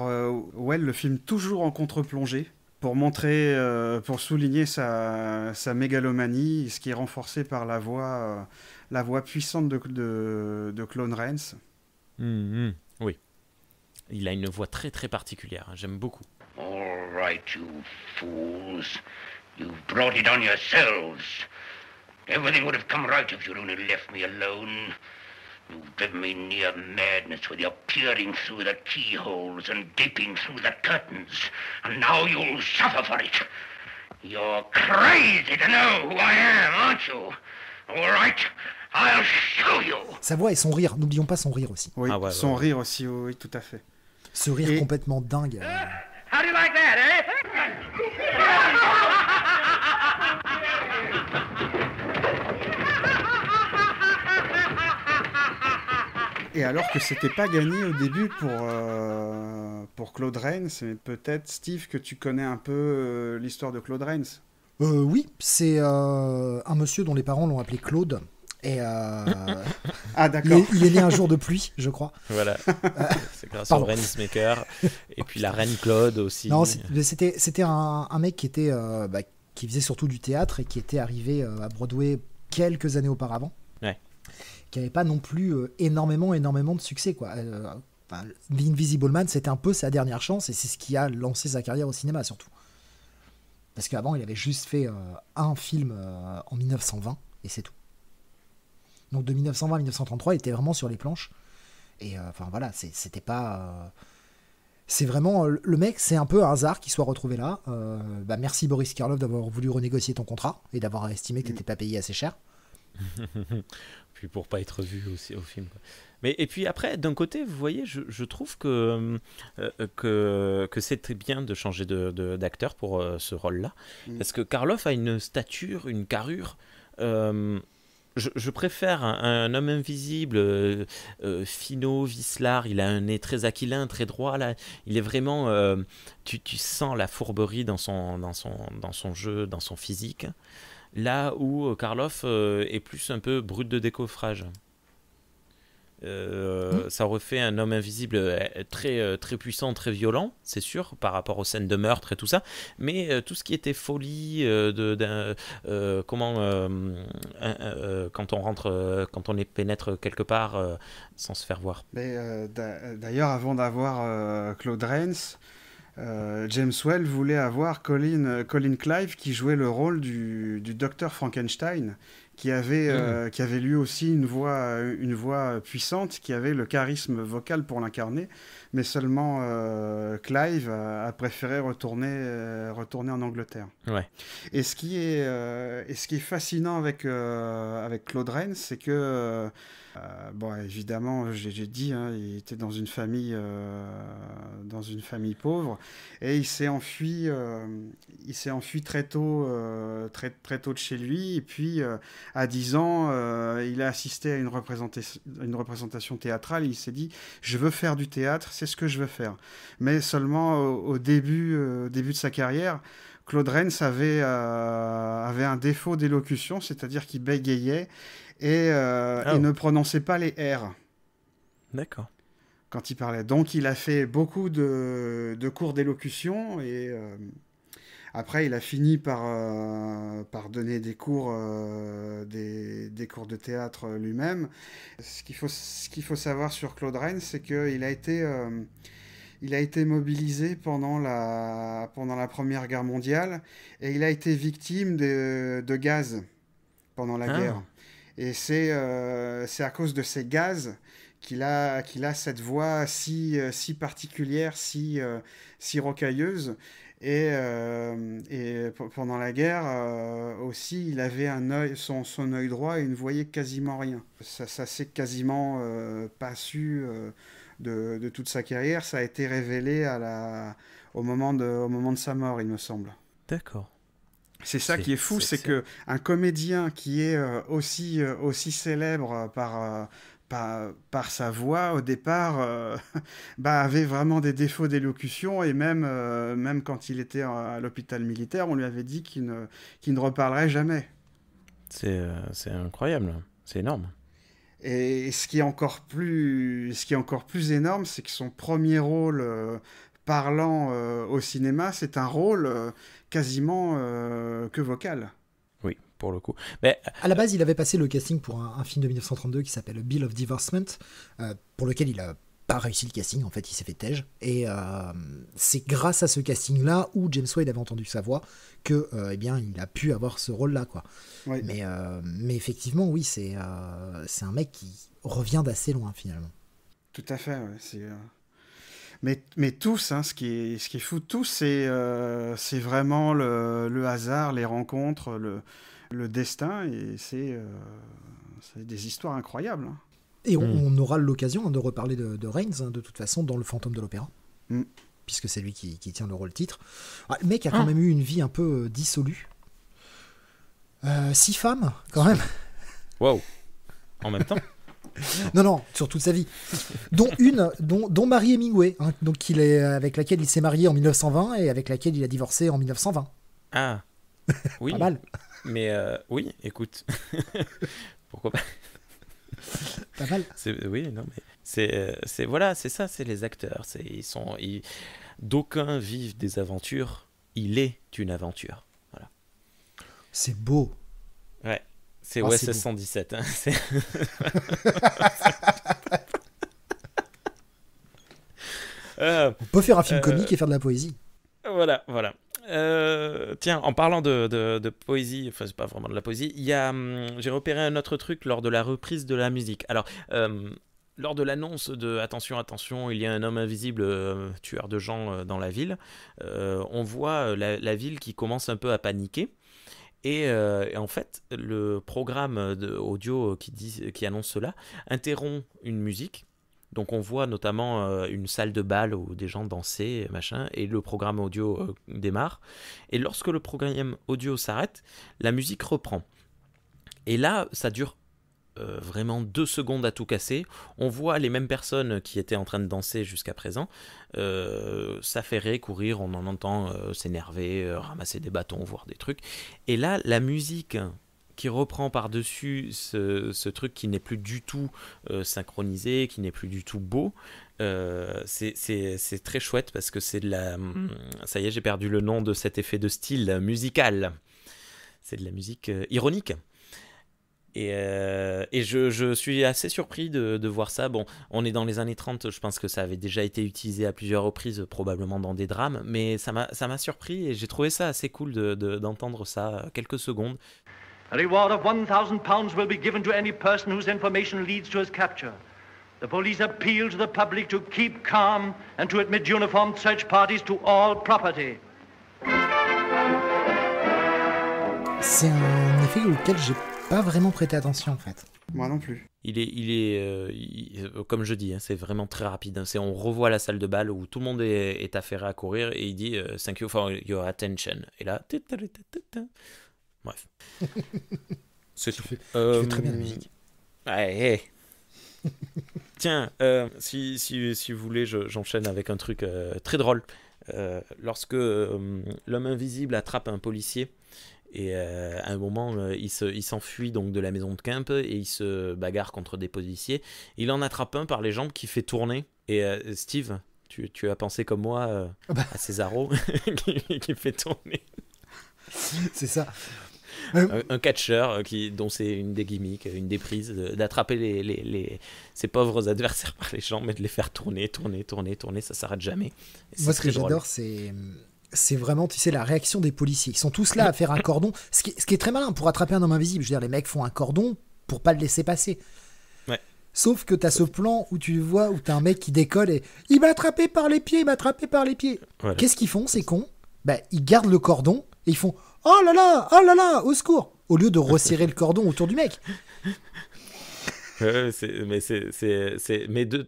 Well le filme toujours en contre-plongée pour montrer, pour souligner sa mégalomanie, ce qui est renforcé par la voix puissante de Claude Rains. Oui. Il a une voix très très particulière. Hein. J'aime beaucoup. All right, you fools. You've brought it on yourselves. Everything would have come right if you'd only left me alone. You've driven me near madness with your peering through the keyholes and gaping through the curtains. And now you'll suffer for it. You're crazy to know who I am, aren't you? All right, I'll show you. Sa voix et son rire, n'oublions pas son rire aussi. Oui, son rire aussi, oui, tout à fait. Ce rire complètement dingue. How do you like that, eh? Et alors que c'était pas gagné au début pour Claude Rains, mais peut-être Steve que tu connais un peu l'histoire de Claude Rains. Oui, c'est un monsieur dont les parents l'ont appelé Claude. Et ah d'accord. Il est né un jour de pluie, je crois. Voilà. C'est grâce au Rainsmaker et puis la reine Claude aussi. Non, c'était un mec qui faisait surtout du théâtre et qui était arrivé à Broadway quelques années auparavant. Ouais. Qui n'avait pas non plus énormément de succès, quoi. The Invisible Man, c'était un peu sa dernière chance et c'est ce qui a lancé sa carrière au cinéma surtout. Parce qu'avant, il avait juste fait un film en 1920 et c'est tout. Donc de 1920 à 1933, il était vraiment sur les planches. Et voilà, c'était pas... c'est vraiment... le mec, c'est un peu un hasard qu'il soit retrouvé là. Merci Boris Karloff d'avoir voulu renégocier ton contrat et d'avoir estimé que tu n'étais pas payé assez cher. Puis pour pas être vu aussi au film. Mais et puis après, d'un côté, vous voyez, je trouve que c'était bien de changer d'acteur pour ce rôle-là. Parce que Karloff a une stature, une carrure... Je préfère un homme invisible, finot, vicelard. Il a un nez très aquilin, très droit. Là. Il est vraiment... tu sens la fourberie dans son jeu, dans son physique. Là où Karloff est plus un peu brut de décoffrage. Ça aurait fait un homme invisible très puissant, très violent, c'est sûr, par rapport aux scènes de meurtre et tout ça. Mais tout ce qui était folie, quand on rentre, quand on les pénètre quelque part sans se faire voir. Mais, d'ailleurs, avant d'avoir Claude Rains, James Whale voulait avoir Colin Clive qui jouait le rôle du docteur Frankenstein, qui avait lui aussi une voix puissante, qui avait le charisme vocal pour l'incarner, mais seulement Clive a préféré retourner en Angleterre. Ouais. Et ce qui est fascinant avec Claude Rains, c'est que bon, évidemment, j'ai dit, hein, il était dans une famille pauvre, et il s'est enfui très tôt de chez lui. Et puis, à 10 ans, il a assisté à une représentation théâtrale. Et il s'est dit, je veux faire du théâtre, c'est ce que je veux faire. Mais seulement au début de sa carrière, Claude Rains avait un défaut d'élocution, c'est-à-dire qu'il bégayait et il ne prononçait pas les R. D'accord. Quand il parlait. Donc il a fait beaucoup de cours d'élocution et après il a fini par donner des cours de théâtre lui-même. Ce qu'il faut savoir sur Claude Rains, c'est qu'il a été mobilisé pendant la Première Guerre mondiale et il a été victime de gaz pendant la guerre. Et c'est à cause de ces gaz qu'il a cette voix si particulière, si rocailleuse. Et pendant la guerre aussi, il avait son œil droit et il ne voyait quasiment rien. Ça s'est quasiment pas su de toute sa carrière. Ça a été révélé au moment de sa mort, il me semble. D'accord. C'est ça qui est fou, c'est que un comédien qui est aussi célèbre par sa voix, au départ, avait vraiment des défauts d'élocution, et même quand il était à l'hôpital militaire, on lui avait dit qu'il ne reparlerait jamais. C'est incroyable, c'est énorme. Et ce qui est encore plus énorme, c'est que son premier rôle parlant au cinéma, c'est un rôle quasiment que vocal. Oui, pour le coup. Mais à la base, il avait passé le casting pour un film de 1932 qui s'appelle Bill of Divorcement, pour lequel il a pas réussi le casting, en fait, il s'est fait tège. Et c'est grâce à ce casting-là, où James Whale avait entendu sa voix, que il a pu avoir ce rôle-là, quoi. Oui. Mais effectivement, oui, c'est un mec qui revient d'assez loin, finalement. Tout à fait, ouais, Mais tous, hein, ce qui est fou, tous, c'est vraiment le hasard, les rencontres, le destin, et c'est des histoires incroyables. Hein. Et on aura l'occasion de reparler de Rains, de toute façon, dans Le Fantôme de l'Opéra, puisque c'est lui qui tient le rôle titre. Le mec a quand même eu une vie un peu dissolue. 6 femmes, quand même. Wow. En même temps. Non, sur toute sa vie. Dont Mary Hemingway, hein, donc avec laquelle il s'est marié en 1920 et avec laquelle il a divorcé en 1920. Ah, oui. Pas mal. Mais oui, écoute, pourquoi pas. Pas mal. Oui, non, mais c'est voilà, c'est ça, c'est les acteurs. D'aucuns vivent des aventures. Il est une aventure. Voilà. C'est beau. Ouais. C'est OSS 117. Hein. On peut faire un film comique et faire de la poésie. Voilà. Tiens, en parlant de poésie, enfin c'est pas vraiment de la poésie, j'ai repéré un autre truc lors de la reprise de la musique. Alors, lors de l'annonce de attention, il y a un homme invisible tueur de gens dans la ville, on voit la ville qui commence un peu à paniquer. Et en fait, le programme audio qui annonce cela interrompt une musique. Donc on voit notamment une salle de bal où des gens dansaient, machin, et le programme audio démarre. Et lorsque le programme audio s'arrête, la musique reprend. Et là, ça dure vraiment 2 secondes à tout casser. On voit les mêmes personnes qui étaient en train de danser jusqu'à présent s'affairer, courir, on en entend s'énerver, ramasser des bâtons, voir des trucs. Et là, la musique qui reprend par-dessus ce truc qui n'est plus du tout synchronisé, qui n'est plus du tout beau. C'est très chouette parce que c'est de la... Ça y est, j'ai perdu le nom de cet effet de style musical. C'est de la musique ironique. Et je suis assez surpris de voir ça. Bon, on est dans les années 30, je pense que ça avait déjà été utilisé à plusieurs reprises, probablement dans des drames, mais ça m'a surpris et j'ai trouvé ça assez cool d'entendre ça quelques secondes. A reward of £1,000 will be given to any person whose information leads to his capture. The police appeal to the public to keep calm and to admit uniformed search parties to all property. C'est un effet auquel j'ai pas vraiment prêté attention en fait. Moi non plus. Comme je dis, hein, c'est vraiment très rapide. Hein. On revoit la salle de bal où tout le monde est affairé à courir et il dit thank you for your attention. Et là, bref. C'est tout. Tu fais très bien la musique. Ouais. Tiens, si vous voulez, j'enchaîne avec un truc très drôle. Lorsque l'homme invisible attrape un policier, et à un moment, il s'enfuit donc de la maison de Kemp et il se bagarre contre des policiers. Il en attrape un par les jambes qui fait tourner. Et Steve, tu as pensé comme moi à Cesaro qui fait tourner. C'est ça. Un catcheur dont c'est une des gimmicks, une des prises, d'attraper ses pauvres adversaires par les jambes et de les faire tourner, ça s'arrête jamais. Moi, ce que j'adore, c'est vraiment, tu sais, la réaction des policiers. Ils sont tous là à faire un cordon. Ce qui est très malin pour attraper un homme invisible. Je veux dire, les mecs font un cordon pour pas le laisser passer. Ouais. Sauf que t'as ce plan où tu vois, où t'as un mec qui décolle et il m'a attrapé par les pieds, Voilà. Qu'est-ce qu'ils font, ces cons ? Ils gardent le cordon et ils font oh là là, au secours, au lieu de resserrer le cordon autour du mec.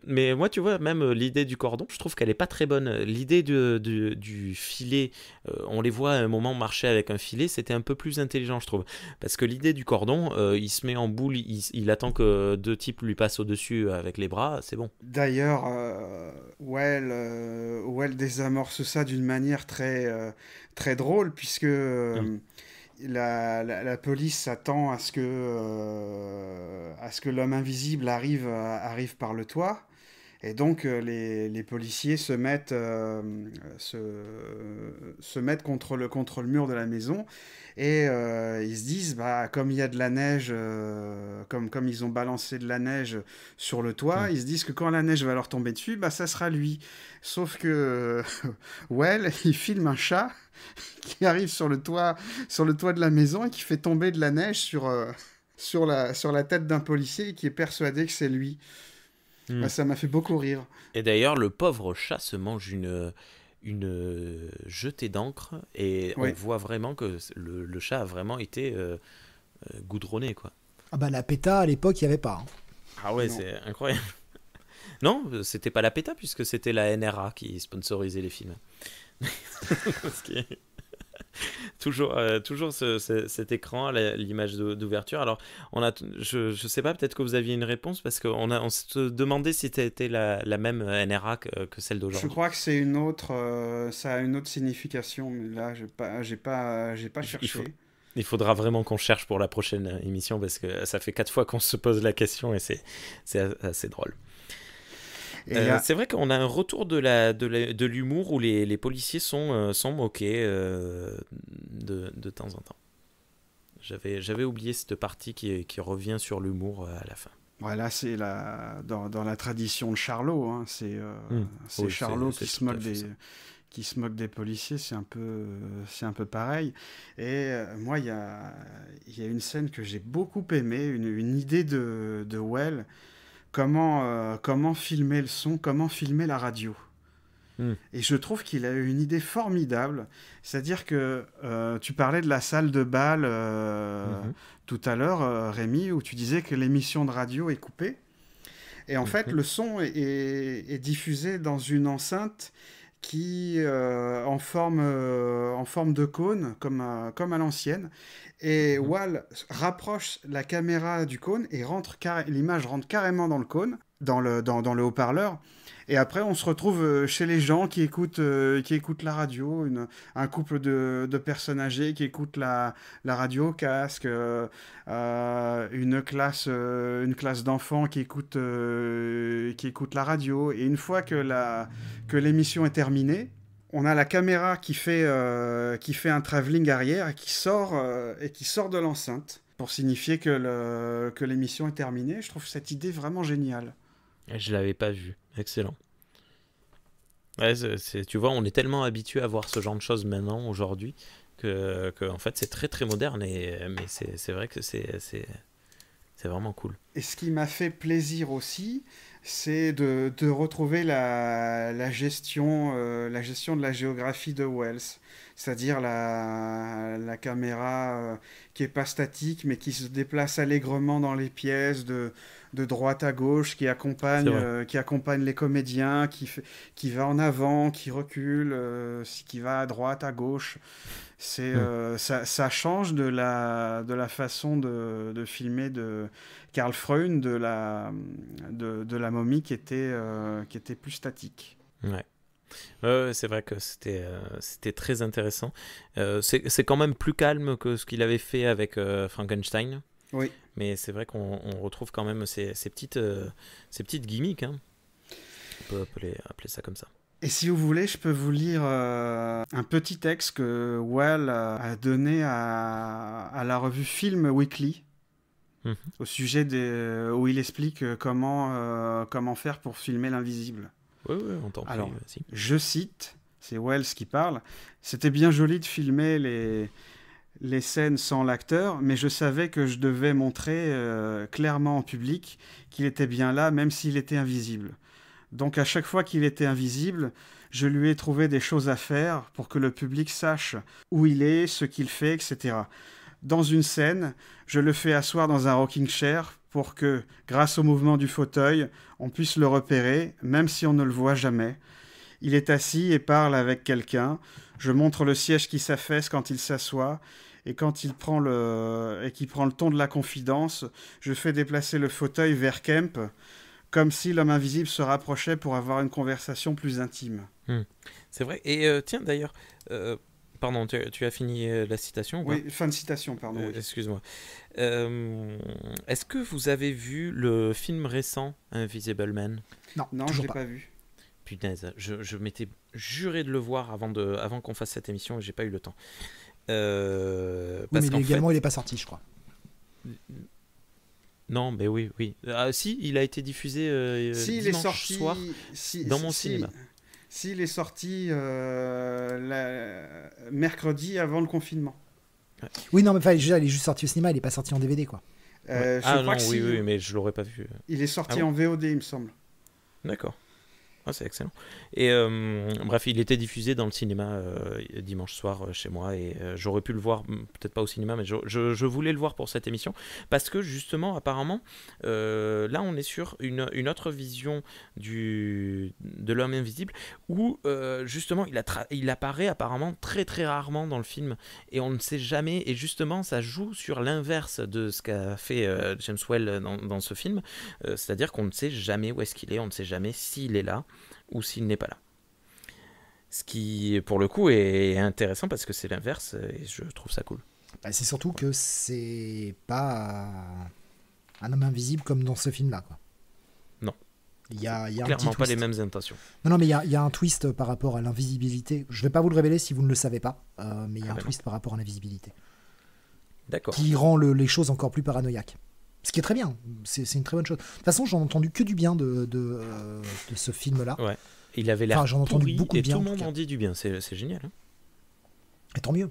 Mais moi, tu vois, même l'idée du cordon, je trouve qu'elle est pas très bonne. L'idée du filet, on les voit à un moment marcher avec un filet, c'était un peu plus intelligent, je trouve. Parce que l'idée du cordon, il se met en boule, il attend que deux types lui passent au-dessus avec les bras, c'est bon. D'ailleurs, Well désamorce ça d'une manière très, très drôle, puisque... La police s'attend à ce que l'homme invisible arrive par le toit. Et donc, les policiers se mettent contre le mur de la maison. Et ils se disent, comme il y a de la neige, comme ils ont balancé de la neige sur le toit, ils se disent que quand la neige va leur tomber dessus, ça sera lui. Sauf que, il filme un chat qui arrive sur le toit de la maison et qui fait tomber de la neige sur la tête d'un policier et qui est persuadé que c'est lui. Ça m'a fait beaucoup rire. Et d'ailleurs, le pauvre chat se mange une jetée d'encre et on voit vraiment que le chat a vraiment été goudronné, quoi. La PETA, à l'époque, il n'y avait pas. Hein. Ah ouais, non. C'est incroyable. Non, c'était pas la PETA puisque c'était la NRA qui sponsorisait les films. Toujours cet écran, l'image d'ouverture. Alors, je sais pas, peut-être que vous aviez une réponse parce qu'on se demandait si c'était la même NRA que celle d'aujourd'hui. Je crois que c'est une autre, ça a une autre signification, mais là, j'ai pas cherché. Il faudra vraiment qu'on cherche pour la prochaine émission parce que ça fait 4 fois qu'on se pose la question et c'est assez drôle. C'est vrai qu'on a un retour de l'humour où les policiers sont moqués de temps en temps. J'avais oublié cette partie qui revient sur l'humour à la fin. Voilà, c'est dans la tradition de Charlot. Hein, c'est Charlot qui se moque des policiers, c'est un peu pareil. Et moi, il y a une scène que j'ai beaucoup aimée, une idée de Well. Comment filmer le son, comment filmer la radio. Et je trouve qu'il a eu une idée formidable. C'est-à-dire que tu parlais de la salle de bal tout à l'heure, Rémi, où tu disais que l'émission de radio est coupée. Et en fait, le son est diffusé dans une enceinte qui en forme de cône, comme à l'ancienne. Et Wal rapproche la caméra du cône et l'image rentre carrément dans le cône. dans le haut-parleur. Et après, on se retrouve chez les gens qui écoutent la radio, un couple de personnes âgées qui écoutent la radio au casque, une classe d'enfants qui écoute la radio. Et une fois que l'émission est terminée, on a la caméra qui fait un travelling arrière et qui sort de l'enceinte pour signifier que l'émission est terminée. Je trouve cette idée vraiment géniale. Je l'avais pas vu. Excellent. Ouais, tu vois, on est tellement habitué à voir ce genre de choses maintenant, aujourd'hui, que en fait, c'est très très moderne. Mais c'est vrai que c'est vraiment cool. Et ce qui m'a fait plaisir aussi, c'est de retrouver la gestion de la géographie de Wells. C'est-à-dire la caméra qui n'est pas statique, mais qui se déplace allègrement dans les pièces, de droite à gauche, qui accompagne les comédiens, qui va en avant, qui recule, qui va à droite, à gauche. Ça change de la façon de filmer de Karl Freund, de la momie qui était plus statique. Ouais. C'est vrai que c'était très intéressant. C'est quand même plus calme que ce qu'il avait fait avec Frankenstein. Oui. Mais c'est vrai qu'on retrouve quand même ces petites gimmicks. Hein. On peut appeler ça comme ça. Et si vous voulez, je peux vous lire un petit texte que Well a donné à la revue Film Weekly. Au sujet où il explique comment faire pour filmer l'invisible. Oui, on t'en prie. Alors, je cite, c'est Wells qui parle, « C'était bien joli de filmer les scènes sans l'acteur, mais je savais que je devais montrer clairement en public qu'il était bien là, même s'il était invisible. Donc à chaque fois qu'il était invisible, je lui ai trouvé des choses à faire pour que le public sache où il est, ce qu'il fait, etc. Dans une scène, je le fais asseoir dans un rocking chair pour que, grâce au mouvement du fauteuil, on puisse le repérer, même si on ne le voit jamais. Il est assis et parle avec quelqu'un. Je montre le siège qui s'affaisse quand il s'assoit. Et quand il prend qu'il prend le ton de la confidence, je fais déplacer le fauteuil vers Kemp, comme si l'homme invisible se rapprochait pour avoir une conversation plus intime. » C'est vrai. Et tiens, d'ailleurs... Pardon, tu as fini la citation ? Oui, fin de citation, pardon. Oui. Excuse-moi. Est-ce que vous avez vu le film récent, Invisible Man ? Non, je ne l'ai pas vu. Punaise, je m'étais juré de le voir avant qu'on fasse cette émission et j'ai pas eu le temps. Oui, mais légalement, il n'est pas sorti, je crois. Non, mais oui. Ah, si, il a été diffusé dimanche soir dans mon cinéma. S'il est sorti mercredi avant le confinement. Oui, non, mais il est juste sorti au cinéma, il n'est pas sorti en DVD, quoi. Oui, mais je l'aurais pas vu. Il est sorti en VOD, il me semble. D'accord. Ah, c'est excellent. Et bref, il était diffusé dans le cinéma dimanche soir chez moi et j'aurais pu le voir, peut-être pas au cinéma, mais je voulais le voir pour cette émission parce que justement, apparemment, là on est sur une autre vision de l'homme invisible où justement il apparaît apparemment très très rarement dans le film et on ne sait jamais, et justement ça joue sur l'inverse de ce qu'a fait James Whale dans ce film, c'est-à-dire qu'on ne sait jamais où est-ce qu'il est, on ne sait jamais s'il est là ou s'il n'est pas là. Ce qui, pour le coup, est intéressant parce que c'est l'inverse et je trouve ça cool. C'est surtout que c'est pas un homme invisible comme dans ce film-là, quoi. Non. Il y a clairement un pas les mêmes intentions. Non, mais il y a un twist par rapport à l'invisibilité. Je vais pas vous le révéler si vous ne le savez pas, mais il y a un twist par rapport à l'invisibilité. D'accord. Qui rend les choses encore plus paranoïaques. Ce qui est très bien, c'est une très bonne chose. De toute façon, j'en ai entendu que du bien de ce film-là. Ouais. Il avait l'air j'en ai entendu beaucoup de bien. Et tout le monde en dit du bien, c'est génial. Hein. Et tant mieux.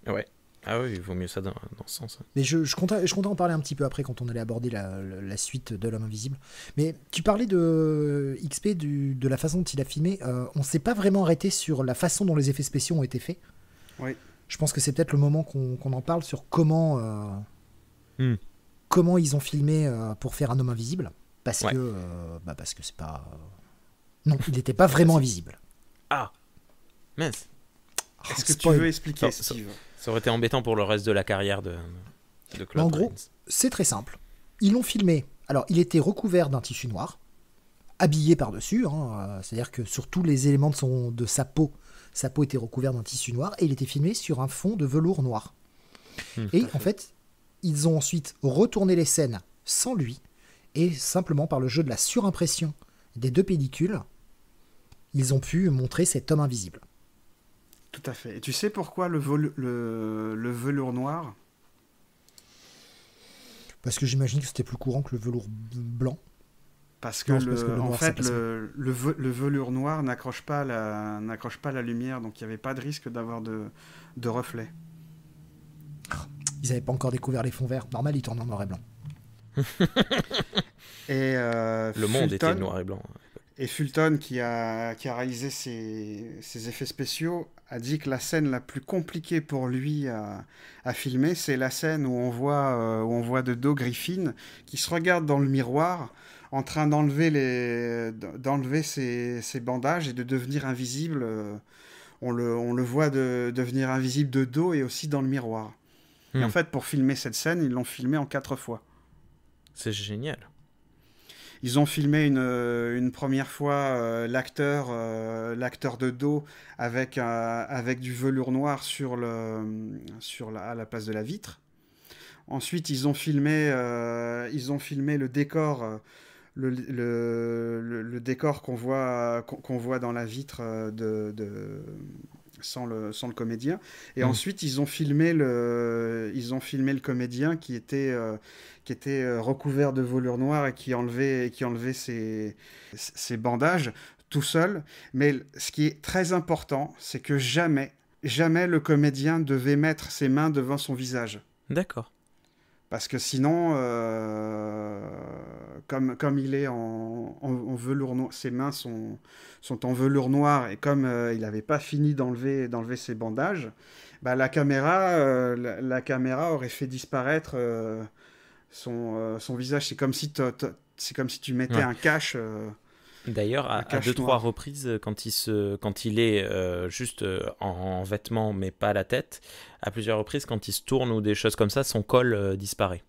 Ouais. Ah oui, il vaut mieux ça dans ce sens. Mais je comptais en parler un petit peu après quand on allait aborder la suite de l'homme invisible. Mais tu parlais de XP, de la façon dont il a filmé. On ne s'est pas vraiment arrêté sur la façon dont les effets spéciaux ont été faits. Oui. Je pense que c'est peut-être le moment qu'on en parle sur comment ils ont filmé pour faire un homme invisible. Parce que c'est pas... Non, il n'était pas vraiment invisible. Ah, mince. Est-ce que tu veux expliquer, Steve ? Ça aurait été embêtant pour le reste de la carrière de Claude En gros, Rains. c'est très simple. Ils l'ont filmé. Alors, il était recouvert d'un tissu noir. habillé par-dessus, c'est-à-dire que sur tous les éléments de sa peau était recouverte d'un tissu noir, et il était filmé sur un fond de velours noir. Et en fait, ils ont ensuite retourné les scènes sans lui, et simplement par le jeu de la surimpression des 2 pellicules, ils ont pu montrer cet homme invisible. Tout à fait. Et tu sais pourquoi le velours noir ? Parce que j'imagine que c'était plus courant que le velours blanc. Parce que, en fait, le velours noir n'accroche pas la lumière, donc il n'y avait pas de risque d'avoir de reflets. Ils n'avaient pas encore découvert les fonds verts. Normal, ils tournent en noir et blanc. Et le monde était noir et blanc. Et Fulton, qui a réalisé ces effets spéciaux, a dit que la scène la plus compliquée pour lui à filmer, c'est la scène où on voit de dos Griffin qui se regarde dans le miroir en train d'enlever ses bandages et de devenir invisible. On le voit devenir invisible de dos et aussi dans le miroir. Et en fait, pour filmer cette scène, ils l'ont filmé en 4 fois. C'est génial. Ils ont filmé une première fois l'acteur de dos avec du velours noir à la place de la vitre. Ensuite, ils ont filmé le décor, le décor qu'on voit dans la vitre sans le comédien. Et ensuite, ils ont filmé le comédien qui était recouvert de velours noir et qui enlevait ses bandages tout seul. Mais ce qui est très important, c'est que jamais le comédien devait mettre ses mains devant son visage. D'accord. Parce que sinon, comme il est en velours noir, ses mains sont en velours noir, et comme il n'avait pas fini d'enlever ses bandages, bah, la caméra aurait fait disparaître son visage. C'est comme si tu mettais un cache. D'ailleurs, à 2-3 reprises, quand il est juste en vêtements, mais pas la tête, à plusieurs reprises, quand il se tourne ou des choses comme ça, son col disparaît.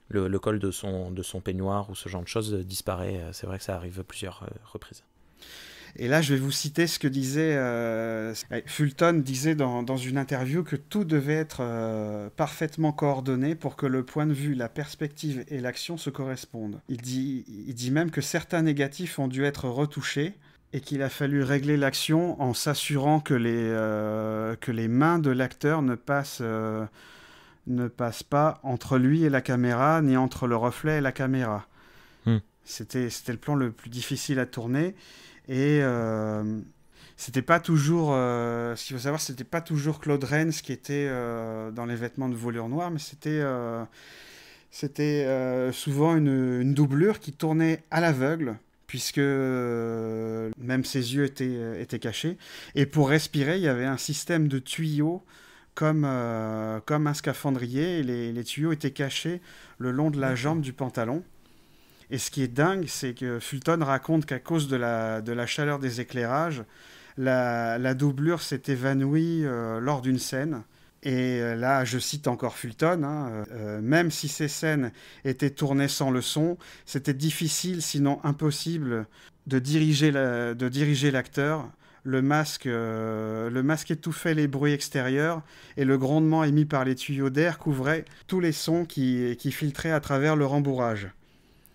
Le col de son peignoir ou ce genre de choses disparaît. C'est vrai que ça arrive à plusieurs reprises. Et là, je vais vous citer ce que disait Fulton disait dans une interview que tout devait être parfaitement coordonné pour que le point de vue, la perspective et l'action se correspondent. Il dit même que certains négatifs ont dû être retouchés et qu'il a fallu régler l'action en s'assurant que les mains de l'acteur ne passent pas entre lui et la caméra, ni entre le reflet et la caméra. C'était le plan le plus difficile à tourner. Et c'était pas toujours, ce qu'il faut savoir, c'était pas toujours Claude Rains qui était dans les vêtements de velours noir, mais c'était souvent une doublure qui tournait à l'aveugle, puisque même ses yeux étaient cachés. Et pour respirer, il y avait un système de tuyaux comme un scaphandrier, et les tuyaux étaient cachés le long de la jambe du pantalon. Et ce qui est dingue, c'est que Fulton raconte qu'à cause de la chaleur des éclairages, la doublure s'est évanouie lors d'une scène. Et là, je cite encore Fulton, même si ces scènes étaient tournées sans le son, c'était difficile, sinon impossible, de diriger l'acteur. Le masque étouffait les bruits extérieurs et le grondement émis par les tuyaux d'air couvrait tous les sons qui filtraient à travers le rembourrage.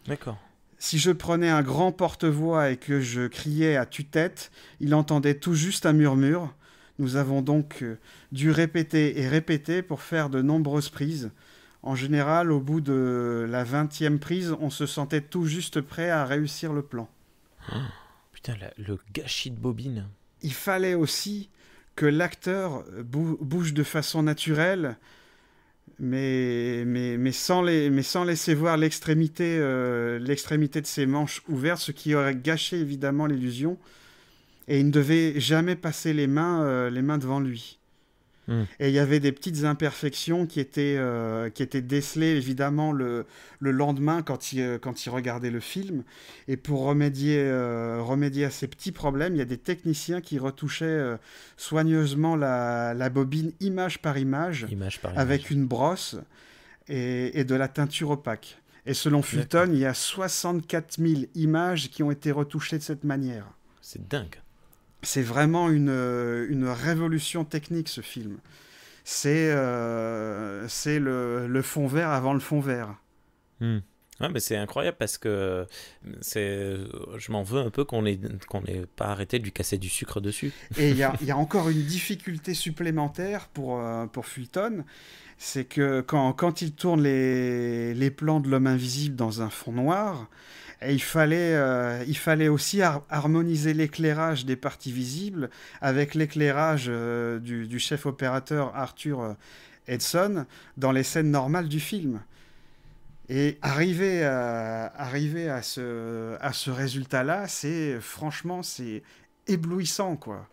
D'accord. Si je prenais un grand porte-voix et que je criais à tue-tête, il entendait tout juste un murmure. Nous avons donc dû répéter et répéter pour faire de nombreuses prises. En général, au bout de la 20e prise, on se sentait tout juste prêt à réussir le plan. Oh, putain, le gâchis de bobine. Il fallait aussi que l'acteur bouge de façon naturelle, mais sans laisser voir l'extrémité de ses manches ouvertes, ce qui aurait gâché évidemment l'illusion. Et il ne devait jamais passer les mains devant lui. Et il y avait des petites imperfections qui étaient décelées évidemment le lendemain quand il regardait le film. Et pour remédier à ces petits problèmes, il y a des techniciens qui retouchaient soigneusement la bobine image par image, avec une brosse et de la teinture opaque. Et selon Fulton, il y a 64 000 images qui ont été retouchées de cette manière. C'est dingue. C'est vraiment une révolution technique, ce film. C'est le fond vert avant le fond vert. Ouais, mais c'est incroyable parce que je m'en veux un peu qu'on n'ait pas arrêté de lui casser du sucre dessus. Et il y a encore une difficulté supplémentaire pour Fulton, c'est que quand il tourne les plans de l'homme invisible dans un fond noir, et il fallait aussi harmoniser l'éclairage des parties visibles avec l'éclairage du chef opérateur Arthur Edson dans les scènes normales du film. Et arriver à ce résultat-là, franchement, c'est éblouissant, quoi.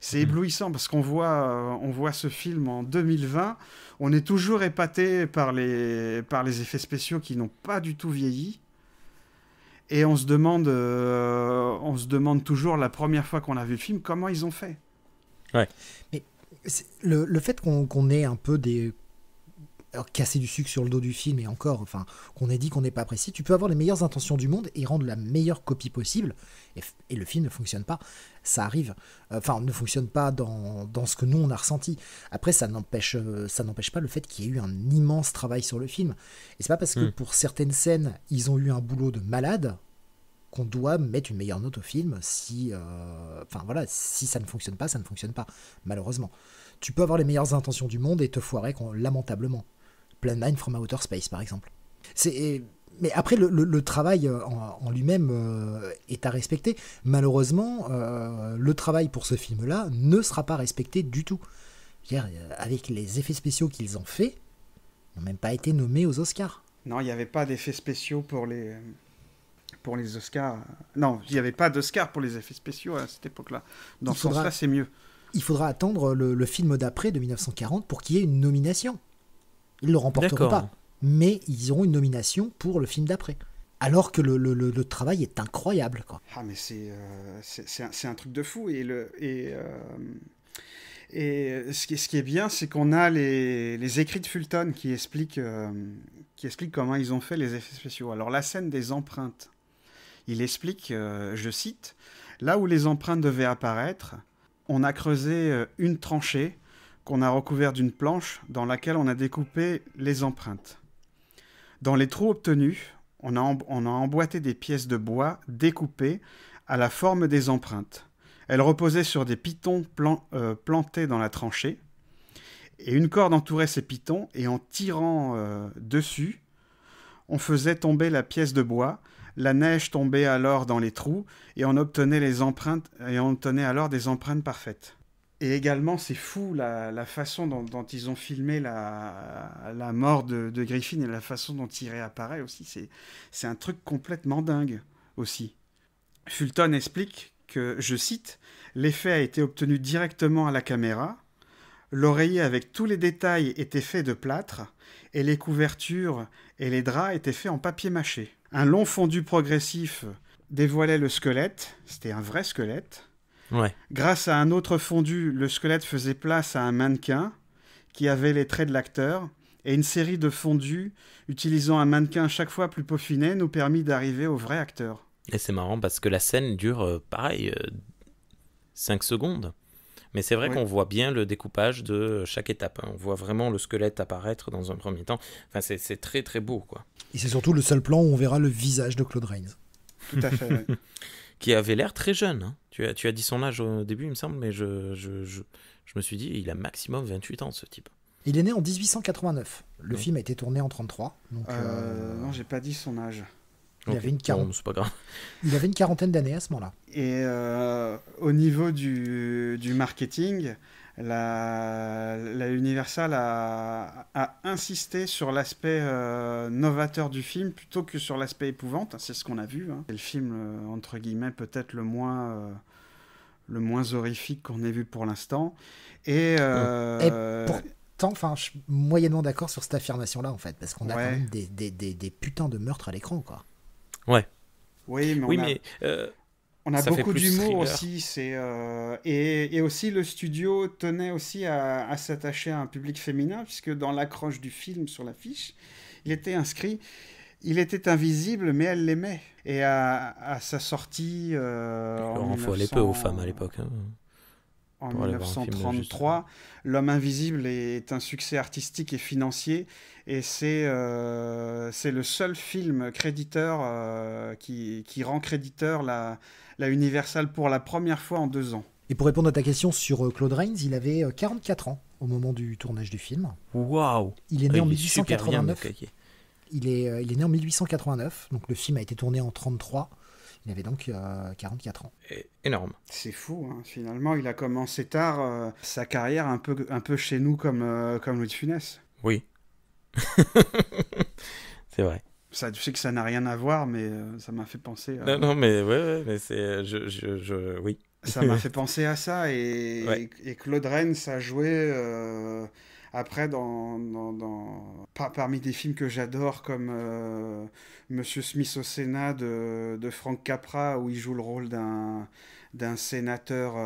C'est éblouissant parce qu'on voit ce film en 2020. On est toujours épaté par les effets spéciaux qui n'ont pas du tout vieilli. Et on se demande toujours, la première fois qu'on a vu le film, comment ils ont fait. Ouais. Mais le fait qu'on ait un peu casser du sucre sur le dos du film, et encore, enfin, qu'on ait dit qu'on n'est pas apprécié, tu peux avoir les meilleures intentions du monde et rendre la meilleure copie possible, et le film ne fonctionne pas. Ça arrive. Enfin, ne fonctionne pas dans ce que nous, on a ressenti. Après, ça n'empêche pas le fait qu'il y ait eu un immense travail sur le film. Et c'est pas parce que pour certaines scènes, ils ont eu un boulot de malade qu'on doit mettre une meilleure note au film si ça ne fonctionne pas, ça ne fonctionne pas, malheureusement. Tu peux avoir les meilleures intentions du monde et te foirer lamentablement. Plan 9 from Outer Space, par exemple. Mais après, le travail en lui-même est à respecter. Malheureusement, le travail pour ce film-là ne sera pas respecté du tout. Avec les effets spéciaux qu'ils ont faits, ils n'ont même pas été nommés aux Oscars. Non, il n'y avait pas d'effets spéciaux pour les Oscars. Non, il n'y avait pas d'Oscars pour les effets spéciaux à cette époque-là. Dans ce sens-là, c'est mieux. Il faudra attendre le film d'après, de 1940, pour qu'il y ait une nomination. Ils ne le remporteront pas, mais ils auront une nomination pour le film d'après. Alors que le travail est incroyable, quoi. Ah, mais c'est un truc de fou. Et ce qui est bien, c'est qu'on a les écrits de Fulton qui expliquent comment ils ont fait les effets spéciaux. Alors, la scène des empreintes, il explique, je cite, « Là où les empreintes devaient apparaître, on a creusé une tranchée qu'on a recouverte d'une planche dans laquelle on a découpé les empreintes. Dans les trous obtenus, on a emboîté des pièces de bois découpées à la forme des empreintes. Elles reposaient sur des pitons plantés dans la tranchée, et une corde entourait ces pitons, et en tirant dessus, on faisait tomber la pièce de bois. La neige tombait alors dans les trous, et on obtenait alors des empreintes parfaites. » Et également, c'est fou la façon dont ils ont filmé la mort de Griffin et la façon dont il réapparaît aussi. C'est un truc complètement dingue aussi. Fulton explique que, je cite, « L'effet a été obtenu directement à la caméra. L'oreiller avec tous les détails était fait de plâtre et les couvertures et les draps étaient faits en papier mâché. Un long fondu progressif dévoilait le squelette. C'était un vrai squelette. Ouais. Grâce à un autre fondu, le squelette faisait place à un mannequin qui avait les traits de l'acteur, et une série de fondus utilisant un mannequin chaque fois plus peaufiné nous permit d'arriver au vrai acteur. » Et c'est marrant parce que la scène dure, 5 secondes. Mais c'est vrai qu'on voit bien le découpage de chaque étape. On voit vraiment le squelette apparaître dans un premier temps. Enfin, c'est très très beau, quoi. Et c'est surtout le seul plan où on verra le visage de Claude Rains. Tout à fait, oui. Qui avait l'air très jeune. Hein. Tu as dit son âge au début, il me semble, mais je me suis dit, il a maximum 28 ans, ce type. Il est né en 1889. Le film a été tourné en 1933. Non, j'ai pas dit son âge. Il avait une quarantaine. Bon, c'est pas grave. Il avait une quarantaine d'années à ce moment-là. Et au niveau du marketing, la Universal a insisté sur l'aspect novateur du film plutôt que sur l'aspect épouvante. C'est ce qu'on a vu. Hein. C'est le film, entre guillemets, peut-être le moins horrifique qu'on ait vu pour l'instant. Et pourtant, je suis moyennement d'accord sur cette affirmation-là, en fait, parce qu'on a quand même des putains de meurtres à l'écran, quoi. Ouais. Oui, mais on a beaucoup d'humour aussi. Et aussi, le studio tenait aussi à s'attacher à un public féminin, puisque dans l'accroche du film sur l'affiche, il était inscrit Il était invisible, mais elle l'aimait. Et à sa sortie Laurent, faut aller peu aux femmes à l'époque. Hein. En Pour aller voir un film 1933, L'Homme Invisible est un succès artistique et financier, et c'est le seul film créditeur qui rend créditeur la Universal pour la première fois en 2 ans. Et pour répondre à ta question sur Claude Rains, il avait 44 ans au moment du tournage du film. Waouh! Il est né en Il est super bien, 1889. le cahier. Il est né en 1889, donc le film a été tourné en 33. Il avait donc 44 ans. Énorme. C'est fou, hein. Finalement, il a commencé tard sa carrière un peu chez nous comme Louis de Funès. Oui. C'est vrai. Ça, je sais que ça n'a rien à voir, mais ça m'a fait penser à... Non, mais ouais, mais c'est... oui. Ça m'a fait penser à ça, et, Ouais. et Claude Rains a joué après parmi des films que j'adore, comme Monsieur Smith au Sénat de Frank Capra, où il joue le rôle d'un sénateur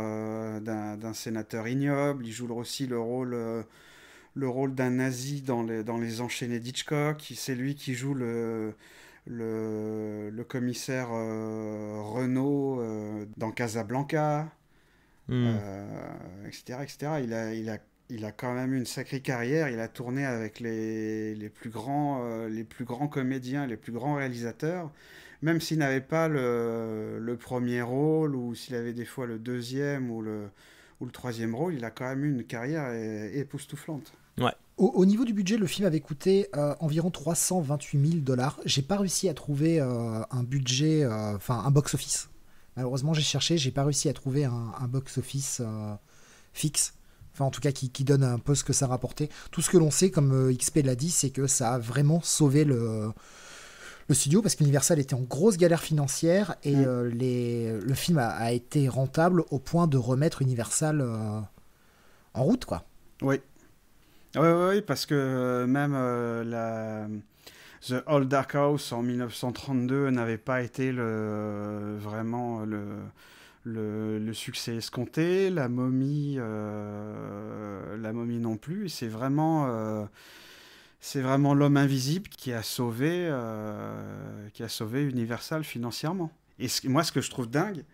ignoble. Il joue aussi le rôle d'un nazi dans les Enchaînés d'Hitchcock. C'est lui qui joue le commissaire Renault dans Casablanca, etc., etc. Il a quand même une sacrée carrière. Il a tourné avec les plus grands comédiens, les plus grands réalisateurs. Même s'il n'avait pas le premier rôle, ou s'il avait des fois le deuxième ou le troisième rôle, il a quand même eu une carrière époustouflante. Ouais. Au niveau du budget, le film avait coûté environ 328 000 $. J'ai pas réussi à trouver un budget, un box-office. Malheureusement, j'ai cherché, j'ai pas réussi à trouver un box-office fixe. Enfin, en tout cas, qui donne un peu ce que ça rapportait. Tout ce que l'on sait, comme XP l'a dit, c'est que ça a vraiment sauvé le studio, parce qu'Universal était en grosse galère financière, et le film a été rentable au point de remettre Universal en route, quoi. Oui. Oui, parce que même The Old Dark House en 1932 n'avait pas été vraiment le succès escompté. La momie non plus. C'est vraiment L'Homme Invisible qui a sauvé Universal financièrement. Et moi, ce que je trouve dingue,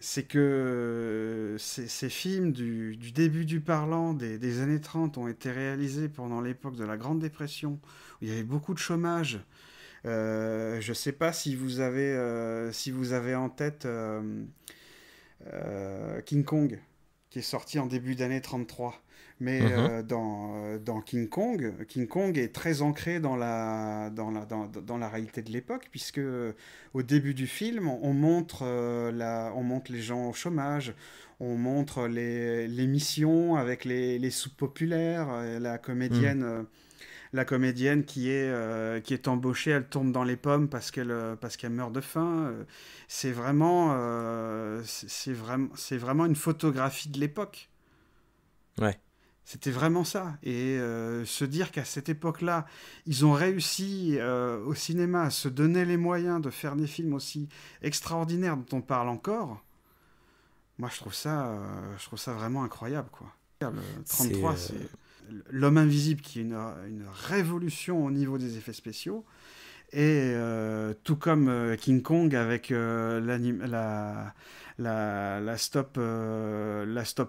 c'est que ces films du début du parlant des années 30 ont été réalisés pendant l'époque de la Grande Dépression, où il y avait beaucoup de chômage. Je ne sais pas si vous avez en tête King Kong, qui est sorti en début d'année 33. Mais dans King Kong est très ancré dans la réalité de l'époque, puisque au début du film, on montre les gens au chômage, on montre les missions avec les soupes populaires, la comédienne qui est embauchée, elle tombe dans les pommes parce qu'elle meurt de faim. C'est vraiment une photographie de l'époque. Ouais. C'était vraiment ça. Et se dire qu'à cette époque-là, ils ont réussi au cinéma à se donner les moyens de faire des films aussi extraordinaires dont on parle encore, moi je trouve ça vraiment incroyable, quoi. Le 33, c'est L'Homme Invisible, qui est une révolution au niveau des effets spéciaux, et tout comme King Kong avec la stop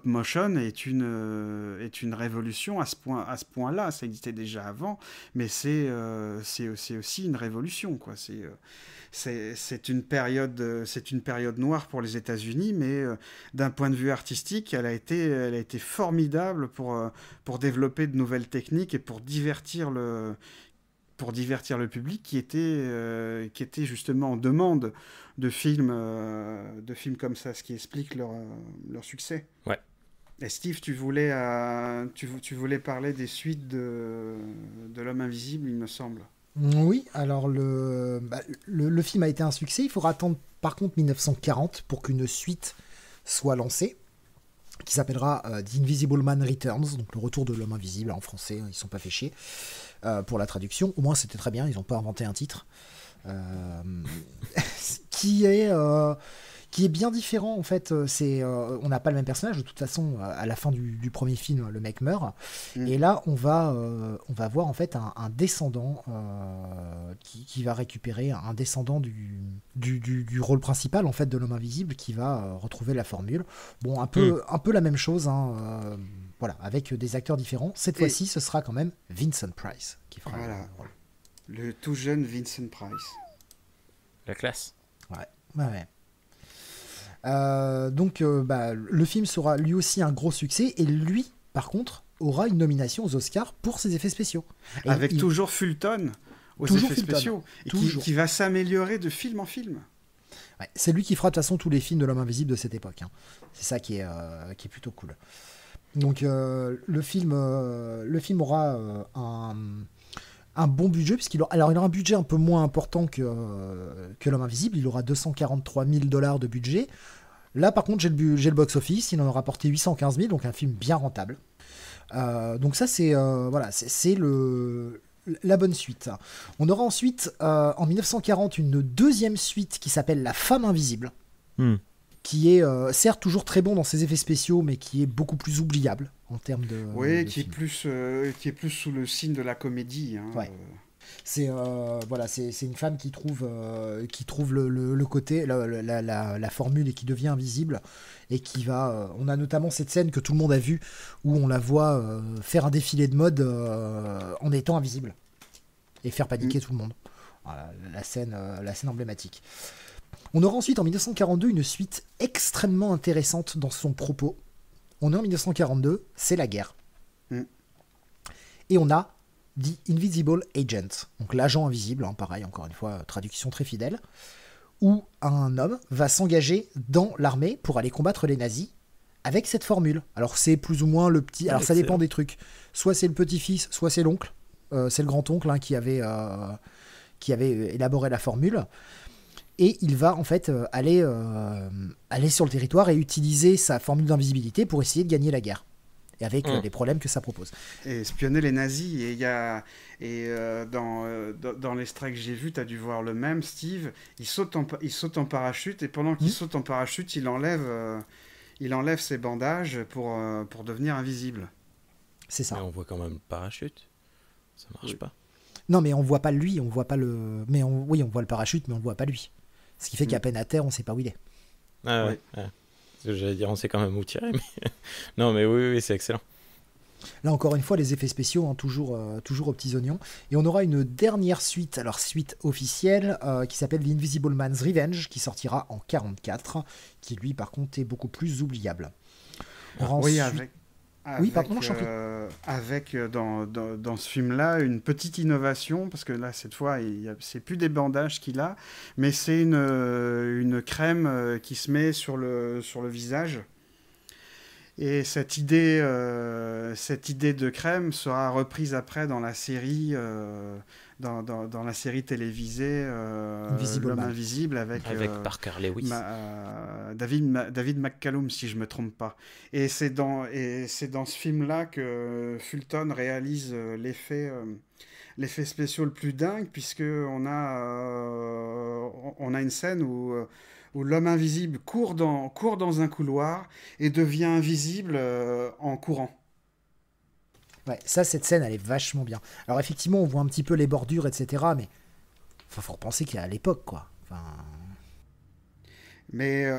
motion est une révolution à ce point-là. Ça existait déjà avant, mais c'est aussi une révolution, quoi. C'est une période noire pour les États-Unis, mais d'un point de vue artistique, elle a été formidable pour développer de nouvelles techniques et pour divertir le public qui était justement en demande de films comme ça, ce qui explique leur succès. Ouais. Et Steve, tu voulais parler des suites de L'Homme Invisible, il me semble. Oui, alors le film a été un succès. Il faudra attendre par contre 1940 pour qu'une suite soit lancée, qui s'appellera The Invisible Man Returns, donc le retour de l'homme invisible en français, ils ne sont pas fait chier pour la traduction. Au moins c'était très bien, ils n'ont pas inventé un titre. Qui est qui est bien différent en fait. On n'a pas le même personnage de toute façon. À la fin du premier film, le mec meurt, et là on va voir en fait un descendant qui va récupérer un descendant du rôle principal en fait de l'homme invisible, qui va retrouver la formule. Bon, un peu la même chose, hein, voilà, avec des acteurs différents. Cette fois-ci, ce sera quand même Vincent Price qui fera le rôle. Le tout jeune Vincent Price. La classe. Ouais. Donc, le film sera lui aussi un gros succès, et lui, par contre, aura une nomination aux Oscars pour ses effets spéciaux. Et avec toujours Fulton aux effets spéciaux, et qui va s'améliorer de film en film. Ouais, c'est lui qui fera de toute façon tous les films de l'homme invisible de cette époque. Hein. C'est ça qui est plutôt cool. Donc, le film aura un bon budget, puisqu'il aura un budget un peu moins important que l'homme invisible. Il aura 243 000 $ de budget. Là, par contre, j'ai le box-office. Il en a rapporté 815 000, donc un film bien rentable. Donc ça, c'est la bonne suite. On aura ensuite, en 1940, une deuxième suite qui s'appelle La Femme Invisible, qui est certes toujours très bon dans ses effets spéciaux, mais qui est beaucoup plus oubliable en termes de... Oui, qui est plus sous le signe de la comédie. Hein. Ouais. C'est une femme qui trouve le côté, la formule, et qui devient invisible, et qui va... on a notamment cette scène que tout le monde a vue, où on la voit faire un défilé de mode en étant invisible, et faire paniquer tout le monde. Voilà, la scène emblématique. On aura ensuite en 1942 une suite extrêmement intéressante dans son propos. On est en 1942, c'est la guerre. Et on a The Invisible Agent, donc l'agent invisible, hein, pareil, encore une fois, traduction très fidèle, où un homme va s'engager dans l'armée pour aller combattre les nazis avec cette formule. Alors c'est plus ou moins le petit... Alors ça dépend des trucs. Soit c'est le petit-fils, soit c'est l'oncle. C'est le grand-oncle, hein, qui avait élaboré la formule. Et il va en fait aller sur le territoire et utiliser sa formule d'invisibilité pour essayer de gagner la guerre. Et avec les problèmes que ça propose. Et espionner les nazis. Dans l'extrait que j'ai vu, tu as dû voir le même, Steve. Il saute en parachute, et pendant qu'il saute en parachute, il enlève ses bandages pour devenir invisible. C'est ça. Mais on voit quand même le parachute. Ça marche pas. Non, mais on voit pas lui, on voit pas le... on voit le parachute, mais on le voit pas lui. Ce qui fait qu'à peine à terre, on sait pas où il est. Ah ouais. J'allais dire, on sait quand même où tirer, mais... Non, mais oui, c'est excellent. Là, encore une fois, les effets spéciaux, hein, toujours aux petits oignons. Et on aura une dernière suite, alors suite officielle, qui s'appelle The Invisible Man's Revenge, qui sortira en 1944, qui lui, par contre, est beaucoup plus oubliable. Avec dans ce film-là une petite innovation, parce que là cette fois c'est plus des bandages qu'il a, mais c'est une crème qui se met sur le visage, et cette idée de crème sera reprise après dans la série dans la série télévisée L'Homme Invisible avec Parker Lewis, David McCallum, si je me trompe pas. Et c'est dans ce film-là que Fulton réalise l'effet spécial le plus dingue, puisque on a une scène où l'homme invisible court dans un couloir et devient invisible en courant. Ouais, cette scène, elle est vachement bien. Alors effectivement, on voit un petit peu les bordures, etc. Mais faut repenser qu'il y a à l'époque, quoi. Enfin... Mais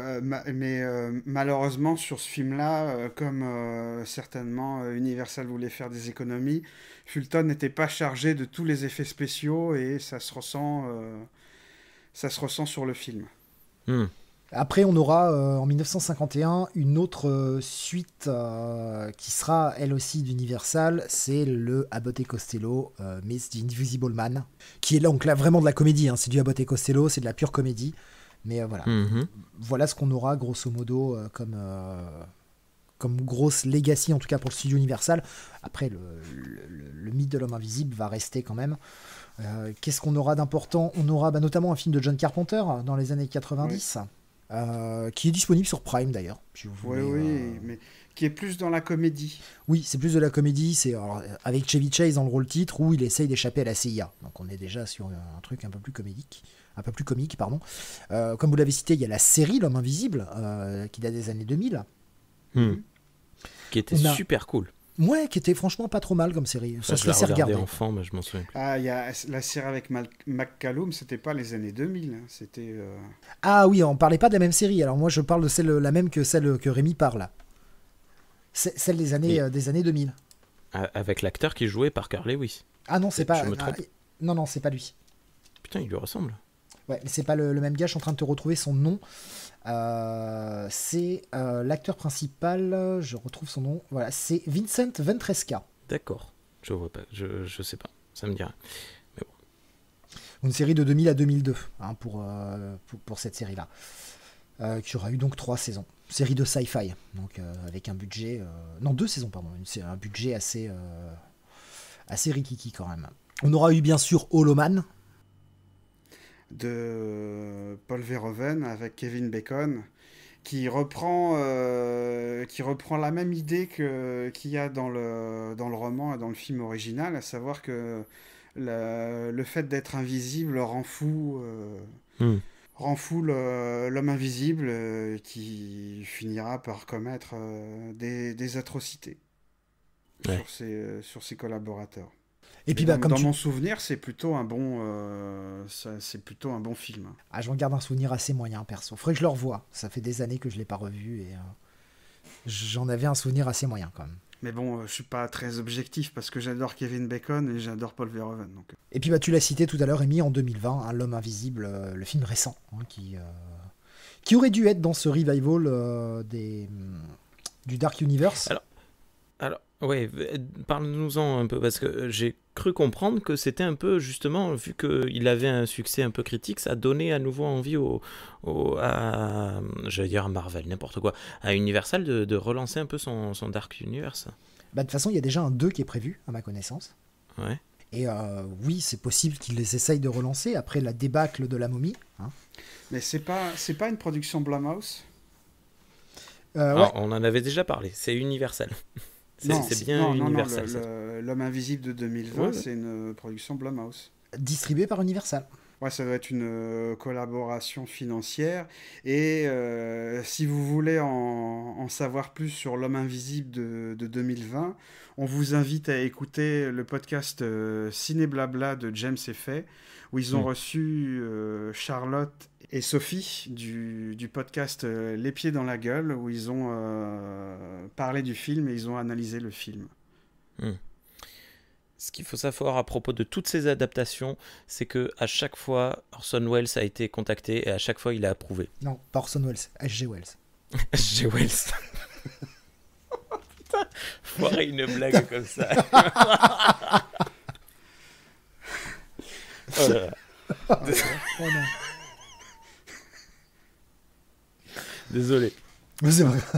malheureusement, sur ce film-là, comme certainement Universal voulait faire des économies, Fulton n'était pas chargé de tous les effets spéciaux, et ça se ressent sur le film. Après, on aura en 1951 une autre suite qui sera elle aussi d'Universal, c'est le Abbott et Costello, Miss the Invisible Man, qui est là, donc là vraiment de la comédie, hein. C'est du Abbott et Costello, c'est de la pure comédie, mais voilà. Voilà ce qu'on aura grosso modo comme grosse legacy, en tout cas pour le studio Universal. Après, le mythe de l'homme invisible va rester quand même. Qu'est-ce qu'on aura d'important ? On aura notamment un film de John Carpenter dans les années 90. Oui. Qui est disponible sur Prime d'ailleurs. Si vous voulez, mais qui est plus dans la comédie. Oui, c'est plus de la comédie, c'est alors, avec Chevy Chase dans le rôle titre où il essaye d'échapper à la CIA. Donc on est déjà sur un truc un peu plus comique, pardon. Comme vous l'avez cité, il y a la série L'Homme Invisible qui date des années 2000. Qui était super cool. Ouais, qui était franchement pas trop mal comme série. Ça se laissait regarder. Enfant, mais je m'en souviens plus. Ah, il y a la série avec McCallum, c'était pas les années 2000, hein, c'était... Ah oui, on parlait pas de la même série. Alors moi, je parle de la même que celle que Rémi parle. Celle des années 2000. Avec l'acteur qui jouait Parker Lewis. Ah non, c'est pas... Je me trompe. Non, c'est pas lui. Putain, il lui ressemble. Ouais, mais c'est pas le même gars, je suis en train de te retrouver son nom. C'est l'acteur principal, je retrouve son nom. Voilà, c'est Vincent Ventresca. D'accord, je vois pas, je sais pas, ça me dirait. Mais bon. Une série de 2000 à 2002 hein, pour cette série-là. Qui aura eu donc 3 saisons. Série de sci-fi, donc avec un budget... Non, 2 saisons, pardon. Un budget assez rikiki quand même. On aura eu bien sûr Holoman. De Paul Verhoeven avec Kevin Bacon, qui reprend la même idée qu'il y a dans le roman et dans le film original, à savoir que le fait d'être invisible rend fou l'homme invisible qui finira par commettre des atrocités sur ses collaborateurs. Et puis, dans mon souvenir, c'est plutôt un bon film. Ah, j'en garde un souvenir assez moyen, perso. Faudrait que je le revoie. Ça fait des années que je l'ai pas revu et j'en avais un souvenir assez moyen quand même. Mais bon, je suis pas très objectif parce que j'adore Kevin Bacon et j'adore Paul Verhoeven. Donc. Et puis, tu l'as cité tout à l'heure, Rémi, en 2020, hein, L'Homme Invisible, le film récent, hein, qui aurait dû être dans ce revival du Dark Universe. Alors, ouais, parle-nous-en un peu, parce que j'ai cru comprendre que c'était un peu, justement, vu qu'il avait un succès un peu critique, ça donnait à nouveau envie j'allais dire à Marvel, n'importe quoi, à Universal de relancer un peu son Dark Universe. De toute façon, il y a déjà un 2 qui est prévu, à ma connaissance. Ouais. Et oui, c'est possible qu'ils les essayent de relancer après la débâcle de la momie. Hein. Mais c'est pas une production Blumhouse ouais. On en avait déjà parlé, c'est Universal. C'est bien Universal. L'Homme Invisible de 2020, c'est une production Blumhouse. Distribuée par Universal. Ouais, ça doit être une collaboration financière. Et si vous voulez en savoir plus sur L'Homme Invisible de 2020, on vous invite à écouter le podcast Ciné Blabla de James Effet, où ils ont reçu Charlotte et Sophie du podcast Les Pieds dans la Gueule, où ils ont parlé du film et ils ont analysé le film. Ce qu'il faut savoir à propos de toutes ces adaptations, c'est que à chaque fois, Orson Welles a été contacté et à chaque fois, il a approuvé. Non, pas Orson Welles, H.G. Wells. H.G. Wells. Putain, foirer une blague comme ça. Oh là là. Oh non. Désolé. Mais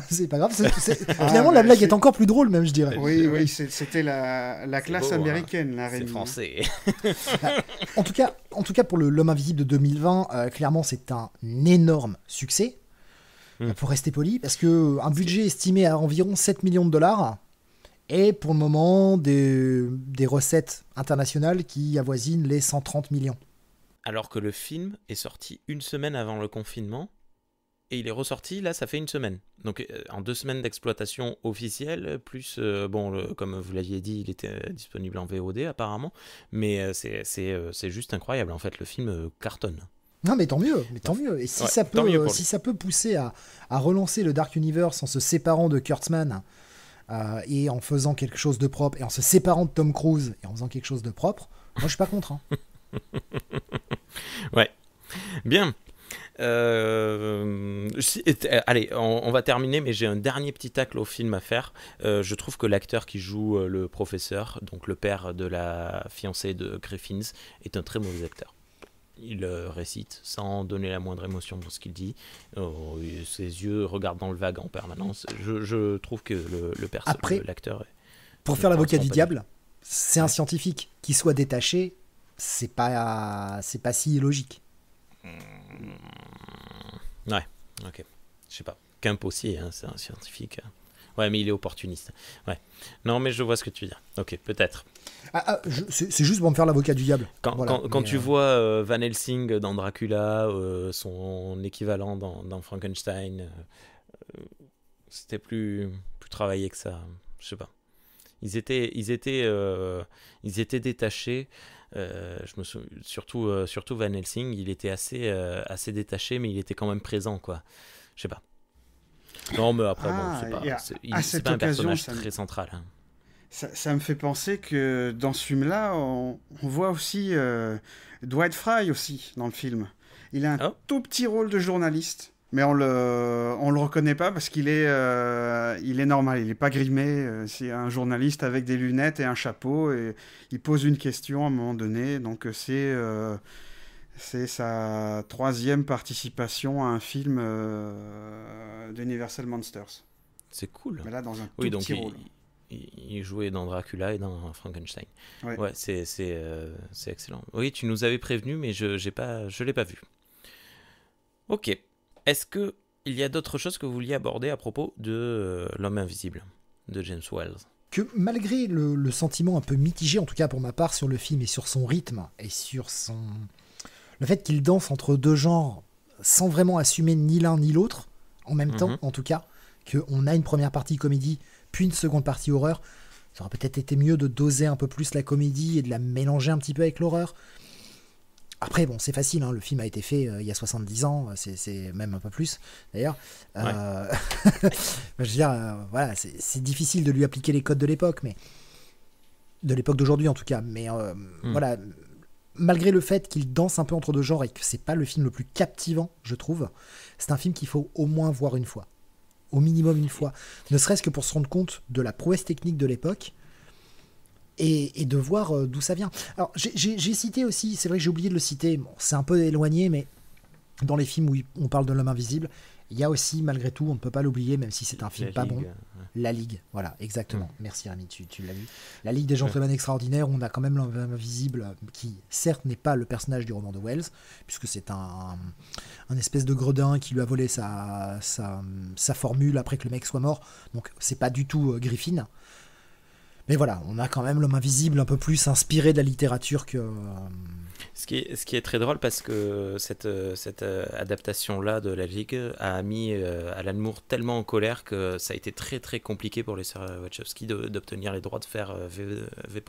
c'est pas grave. Finalement, la blague est encore plus drôle, même, je dirais. Oui, c'était la classe beau, américaine, la Rémi. C'est français. En tout cas, pour L'Homme Invisible de 2020, clairement, c'est un énorme succès. Pour rester poli, parce qu'un budget estimé à environ 7 millions de dollars et pour le moment des recettes internationales qui avoisinent les 130 millions. Alors que le film est sorti une semaine avant le confinement. Et il est ressorti, là, ça fait une semaine. Donc, en 2 semaines d'exploitation officielle, plus, comme vous l'aviez dit, il était disponible en VOD, apparemment. Mais c'est juste incroyable, en fait, le film cartonne. Non, mais tant mieux. Et si, ça peut pousser à relancer le Dark Universe en se séparant de Kurtzman et en faisant quelque chose de propre, et en se séparant de Tom Cruise et en faisant quelque chose de propre, moi, je suis pas contre. Hein. Ouais. Bien. Allez, on va terminer, mais j'ai un dernier petit tacle au film à faire. Je trouve que l'acteur qui joue le professeur, donc le père de la fiancée de Griffins, est un très mauvais acteur. Il récite sans donner la moindre émotion dans ce qu'il dit. Ses yeux regardent dans le vague en permanence. Je trouve que l'acteur... Pour faire l'avocat du diable, c'est un scientifique. Qu'il soit détaché, c'est pas si illogique. Ouais, ok. Je sais pas. Kemp aussi, hein, c'est un scientifique. Ouais, mais il est opportuniste. Ouais. Non, mais je vois ce que tu veux dire. Ok, peut-être. C'est juste pour me faire l'avocat du diable. Quand tu vois Van Helsing dans Dracula, son équivalent dans Frankenstein, c'était plus travaillé que ça. Je sais pas. Ils étaient détachés. Je me souviens, surtout Van Helsing, il était assez détaché, mais il était quand même présent, quoi. Je sais pas. Non, mais après, c'est pas un personnage très central. Hein. Ça me fait penser que dans ce film-là, on voit aussi Dwight Frye aussi dans le film. Il a un tout petit rôle de journaliste, mais on le reconnaît pas parce qu'il est normal, il est pas grimé. C'est un journaliste avec des lunettes et un chapeau et il pose une question à un moment donné. Donc c'est sa 3e participation à un film d'Universal Monsters. C'est cool. Mais là, dans un tout petit rôle. Il jouait dans Dracula et dans Frankenstein. Ouais. Ouais, c'est excellent. Oui, tu nous avais prévenu, mais je l'ai pas vu. Ok. Est-ce que il y a d'autres choses que vous vouliez aborder à propos de L'Homme Invisible de James Whale? Que malgré le sentiment un peu mitigé, en tout cas pour ma part, sur le film et sur son rythme et sur le fait qu'il danse entre deux genres sans vraiment assumer ni l'un ni l'autre en même temps, en tout cas, qu'on a une première partie comédie puis une seconde partie horreur, ça aurait peut-être été mieux de doser un peu plus la comédie et de la mélanger un petit peu avec l'horreur. Après, bon, c'est facile, hein, le film a été fait il y a 70 ans, c'est même un peu plus, d'ailleurs. Je veux dire, voilà, c'est difficile de lui appliquer les codes de l'époque, mais de l'époque d'aujourd'hui en tout cas. Mais voilà, malgré le fait qu'il danse un peu entre deux genres et que c'est pas le film le plus captivant, je trouve, c'est un film qu'il faut au moins voir une fois. Au minimum une fois. Ne serait-ce que pour se rendre compte de la prouesse technique de l'époque et de voir d'où ça vient. Alors, j'ai cité aussi, c'est vrai que j'ai oublié de le citer, bon, c'est un peu éloigné, mais dans les films où on parle de l'homme invisible, il y a aussi, malgré tout, on ne peut pas l'oublier, même si c'est un film pas bon, La Ligue. Voilà, exactement. Merci Rémi, tu l'as vu. La Ligue des Gentlemen Extraordinaires, on a quand même l'homme invisible qui, certes, n'est pas le personnage du roman de Wells, puisque c'est un espèce de gredin qui lui a volé sa formule après que le mec soit mort. Donc, c'est pas du tout Griffin. Mais voilà, on a quand même l'homme invisible un peu plus inspiré de la littérature que... Ce qui est très drôle parce que cette adaptation-là de La Ligue a mis Alan Moore tellement en colère que ça a été très très compliqué pour les sœurs Wachowski d'obtenir les droits de faire V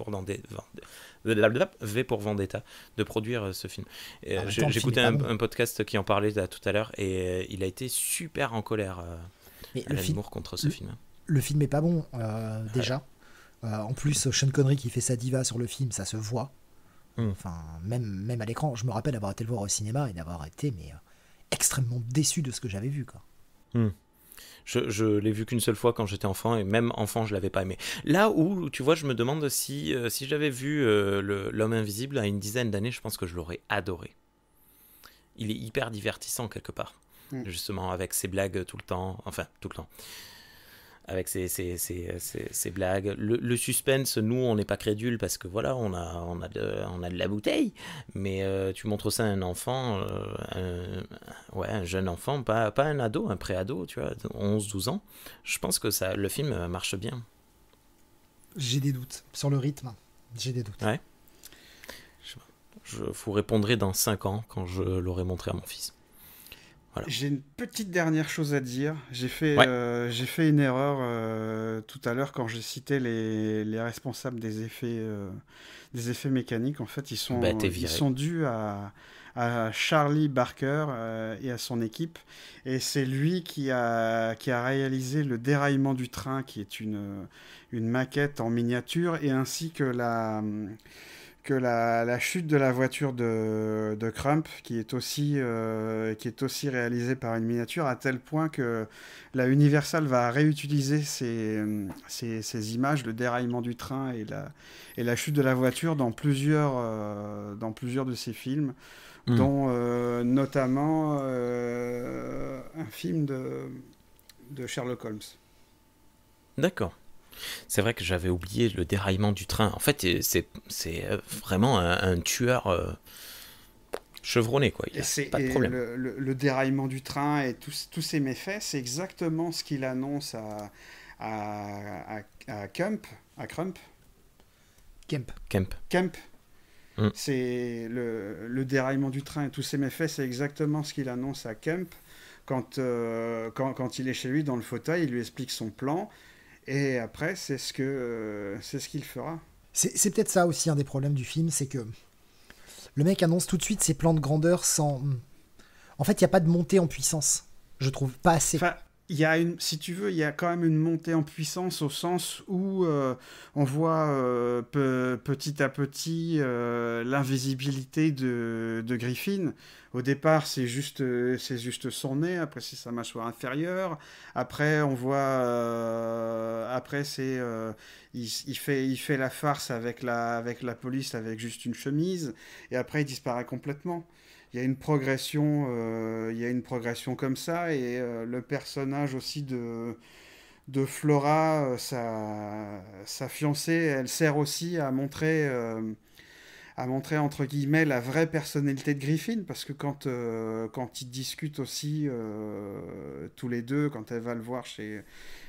pour Vendetta, de produire ce film. J'ai écouté un podcast qui en parlait tout à l'heure et il a été super en colère, Alan Moore, contre ce film. Le film est pas bon, déjà. En plus, Sean Connery qui fait sa diva sur le film, ça se voit. Enfin, même à l'écran, je me rappelle avoir été le voir au cinéma et d'avoir été extrêmement déçu de ce que j'avais vu, quoi. Je l'ai vu qu'une seule fois quand j'étais enfant et même enfant je l'avais pas aimé. Là où tu vois, je me demande si j'avais vu L'Homme Invisible à une dizaine d'années, je pense que je l'aurais adoré. Il est hyper divertissant quelque part, justement avec ses blagues tout le temps, avec ses blagues, le suspense, nous on n'est pas crédule parce que voilà, on a de la bouteille, mais tu montres ça à un enfant, un jeune enfant, pas un ado, un pré-ado, tu vois, 11-12 ans, je pense que le film marche bien. J'ai des doutes sur le rythme, j'ai des doutes. Ouais. Je vous répondrai dans 5 ans quand je l'aurai montré à mon fils. Voilà. J'ai une petite dernière chose à dire. J'ai fait une erreur tout à l'heure quand j'ai cité les responsables des effets mécaniques. En fait, ils sont dus à Charlie Barker et à son équipe. Et c'est lui qui a réalisé le déraillement du train, qui est une maquette en miniature, et ainsi que la chute de la voiture de Crump, qui est aussi réalisée par une miniature, à tel point que la Universal va réutiliser ces images, le déraillement du train et la chute de la voiture dans plusieurs de ses films, dont notamment un film de Sherlock Holmes. D'accord. C'est vrai que j'avais oublié le déraillement du train. En fait, c'est vraiment un tueur chevronné, quoi. Il n'y a pas de problème. Le déraillement du train et tous ces méfaits, c'est exactement ce qu'il annonce à Crump. Kemp. C'est le déraillement du train et tous ces méfaits, c'est exactement ce qu'il annonce à Kemp quand il est chez lui dans le fauteuil, il lui explique son plan et après c'est ce qu'il fera. C'est peut-être ça aussi un des problèmes du film, c'est que le mec annonce tout de suite ses plans de grandeur sans... En fait, il n'y a pas de montée en puissance, je trouve, pas assez. Enfin, si tu veux, il y a quand même une montée en puissance au sens où on voit petit à petit l'invisibilité de Griffin. Au départ, c'est juste son nez, après c'est sa mâchoire inférieure, après on voit, il fait la farce avec la police avec juste une chemise, et après il disparaît complètement. Il y a une progression comme ça, et le personnage aussi de Flora, sa fiancée, elle sert aussi à montrer entre guillemets la vraie personnalité de Griffin, parce que quand ils discutent aussi tous les deux, quand elle va le voir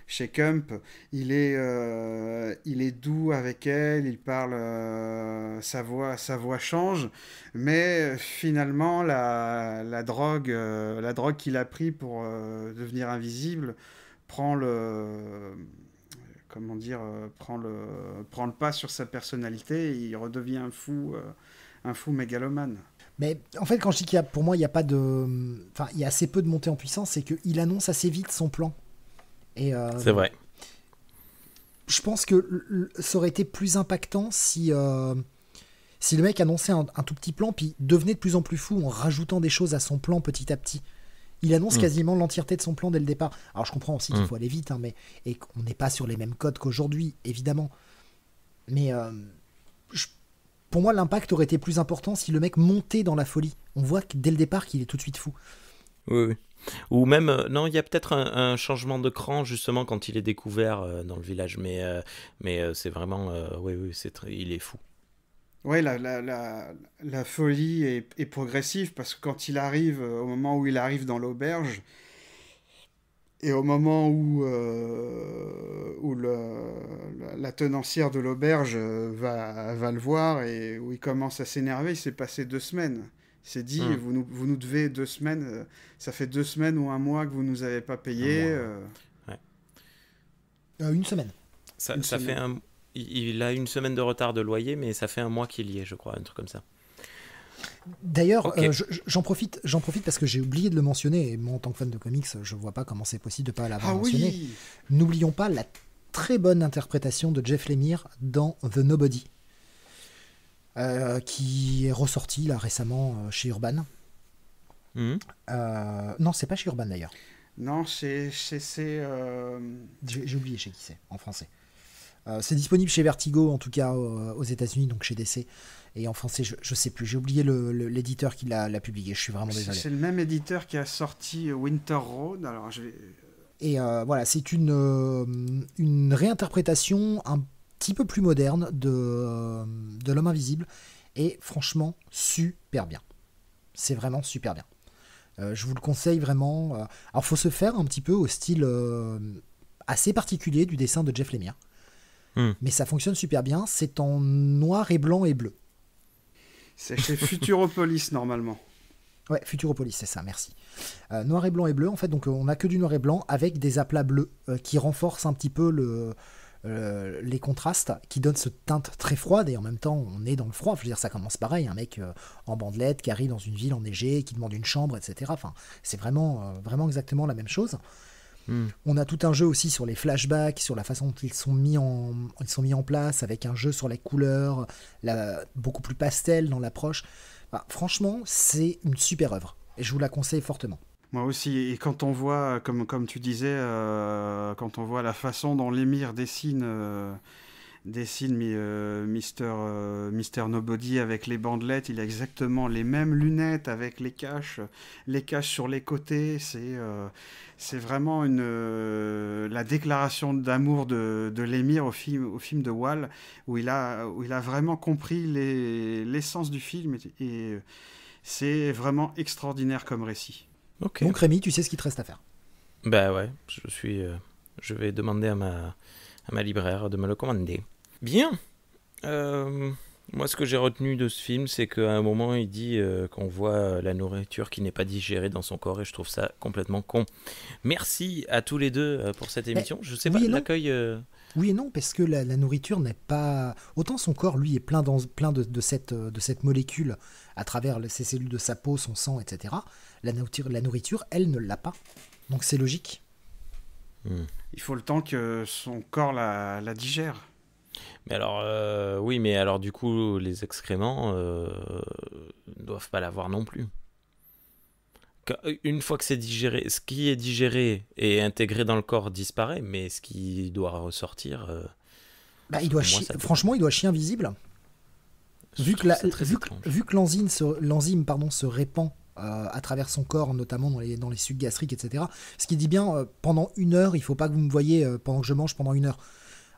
chez Kemp, il est doux avec elle, il parle, sa voix change, mais finalement la drogue qu'il a pris pour devenir invisible prend le pas sur sa personnalité, et il redevient un fou mégalomane. Mais en fait, quand je dis pour moi, il y a pas de... Enfin, il y a assez peu de montée en puissance, c'est qu'il annonce assez vite son plan. Et c'est vrai. Je pense que ça aurait été plus impactant si le mec annonçait un tout petit plan, puis devenait de plus en plus fou en rajoutant des choses à son plan petit à petit. Il annonce quasiment l'entièreté de son plan dès le départ. Alors je comprends aussi qu'il faut aller vite, hein, et qu'on n'est pas sur les mêmes codes qu'aujourd'hui, évidemment. Mais pour moi, l'impact aurait été plus important si le mec montait dans la folie. On voit que dès le départ qu'il est tout de suite fou. Oui. Ou même, non, il y a peut-être un changement de cran justement quand il est découvert dans le village, mais c'est vraiment, il est fou. Ouais, la folie est progressive, parce que quand il arrive, au moment où il arrive dans l'auberge, et au moment où la tenancière de l'auberge va le voir, et où il commence à s'énerver, il s'est passé 2 semaines. Il s'est dit, vous nous devez 2 semaines, ça fait 2 semaines ou 1 mois que vous nous avez pas payé. Une semaine. Ça fait il a 1 semaine de retard de loyer, mais ça fait 1 mois qu'il y est, je crois, un truc comme ça. D'ailleurs, j'en profite parce que j'ai oublié de le mentionner, et moi en tant que fan de comics, je vois pas comment c'est possible de pas l'avoir mentionné. Oui. N'oublions pas la très bonne interprétation de Jeff Lemire dans The Nobody, qui est ressorti là récemment chez Urban. Non, c'est pas chez Urban d'ailleurs. Non, c'est J'ai oublié chez qui c'est en français. C'est disponible chez Vertigo, en tout cas aux États-Unis, donc chez DC. Et en français, je sais plus. J'ai oublié l'éditeur qui l'a publié. Je suis vraiment désolé. C'est le même éditeur qui a sorti Winter Road. Alors Et voilà, c'est une réinterprétation un petit peu plus moderne de l'Homme Invisible. Et franchement, super bien. C'est vraiment super bien. Je vous le conseille vraiment. Alors, faut se faire un petit peu au style assez particulier du dessin de Jeff Lemire. Mais ça fonctionne super bien. C'est en noir et blanc et bleu. C'est chez Futuropolis normalement. Ouais, Futuropolis, c'est ça, merci. Noir et blanc et bleu, en fait, donc on n'a que du noir et blanc avec des aplats bleus qui renforcent un petit peu les contrastes, qui donnent ce teinte très froide, et en même temps on est dans le froid. Je veux dire, ça commence pareil, un mec en bandelette qui arrive dans une ville enneigée, qui demande une chambre, etc. Enfin, c'est vraiment exactement la même chose. On a tout un jeu aussi sur les flashbacks, sur la façon dont ils sont mis en place, avec un jeu sur les couleurs, beaucoup plus pastel dans l'approche. Enfin, franchement, c'est une super œuvre, et je vous la conseille fortement. Moi aussi, et quand on voit, comme tu disais, quand on voit la façon dont Lemire dessine Mr. Nobody avec les bandelettes, il a exactement les mêmes lunettes avec les caches sur les côtés. C'est vraiment la déclaration d'amour de Lemire au film de Wall, où il a vraiment compris l'essence du film, et c'est vraiment extraordinaire comme récit. Okay. Donc Rémi, tu sais ce qu'il te reste à faire. Bah ouais, je je vais demander à ma libraire de me le commander. Bien. Moi, ce que j'ai retenu de ce film, c'est qu'à un moment, il dit qu'on voit la nourriture qui n'est pas digérée dans son corps, et je trouve ça complètement con. Merci à tous les deux pour cette émission. Je sais pas, l'accueil... Oui et non, parce que la nourriture n'est pas... Autant son corps, lui, est plein de cette molécule à travers ses cellules de sa peau, son sang, etc. La nourriture, elle, ne l'a pas. Donc c'est logique. Il faut le temps que son corps la digère. Mais alors, oui, mais alors du coup, les excréments ne doivent pas l'avoir non plus. Une fois que c'est digéré, ce qui est digéré et intégré dans le corps disparaît, mais ce qui doit ressortir... il doit franchement, il doit chier invisible. Vu que l'enzyme se répand à travers son corps, notamment dans les sucs gastriques, etc. Ce qui dit bien, pendant 1 heure, il ne faut pas que vous me voyez pendant que je mange pendant 1 heure.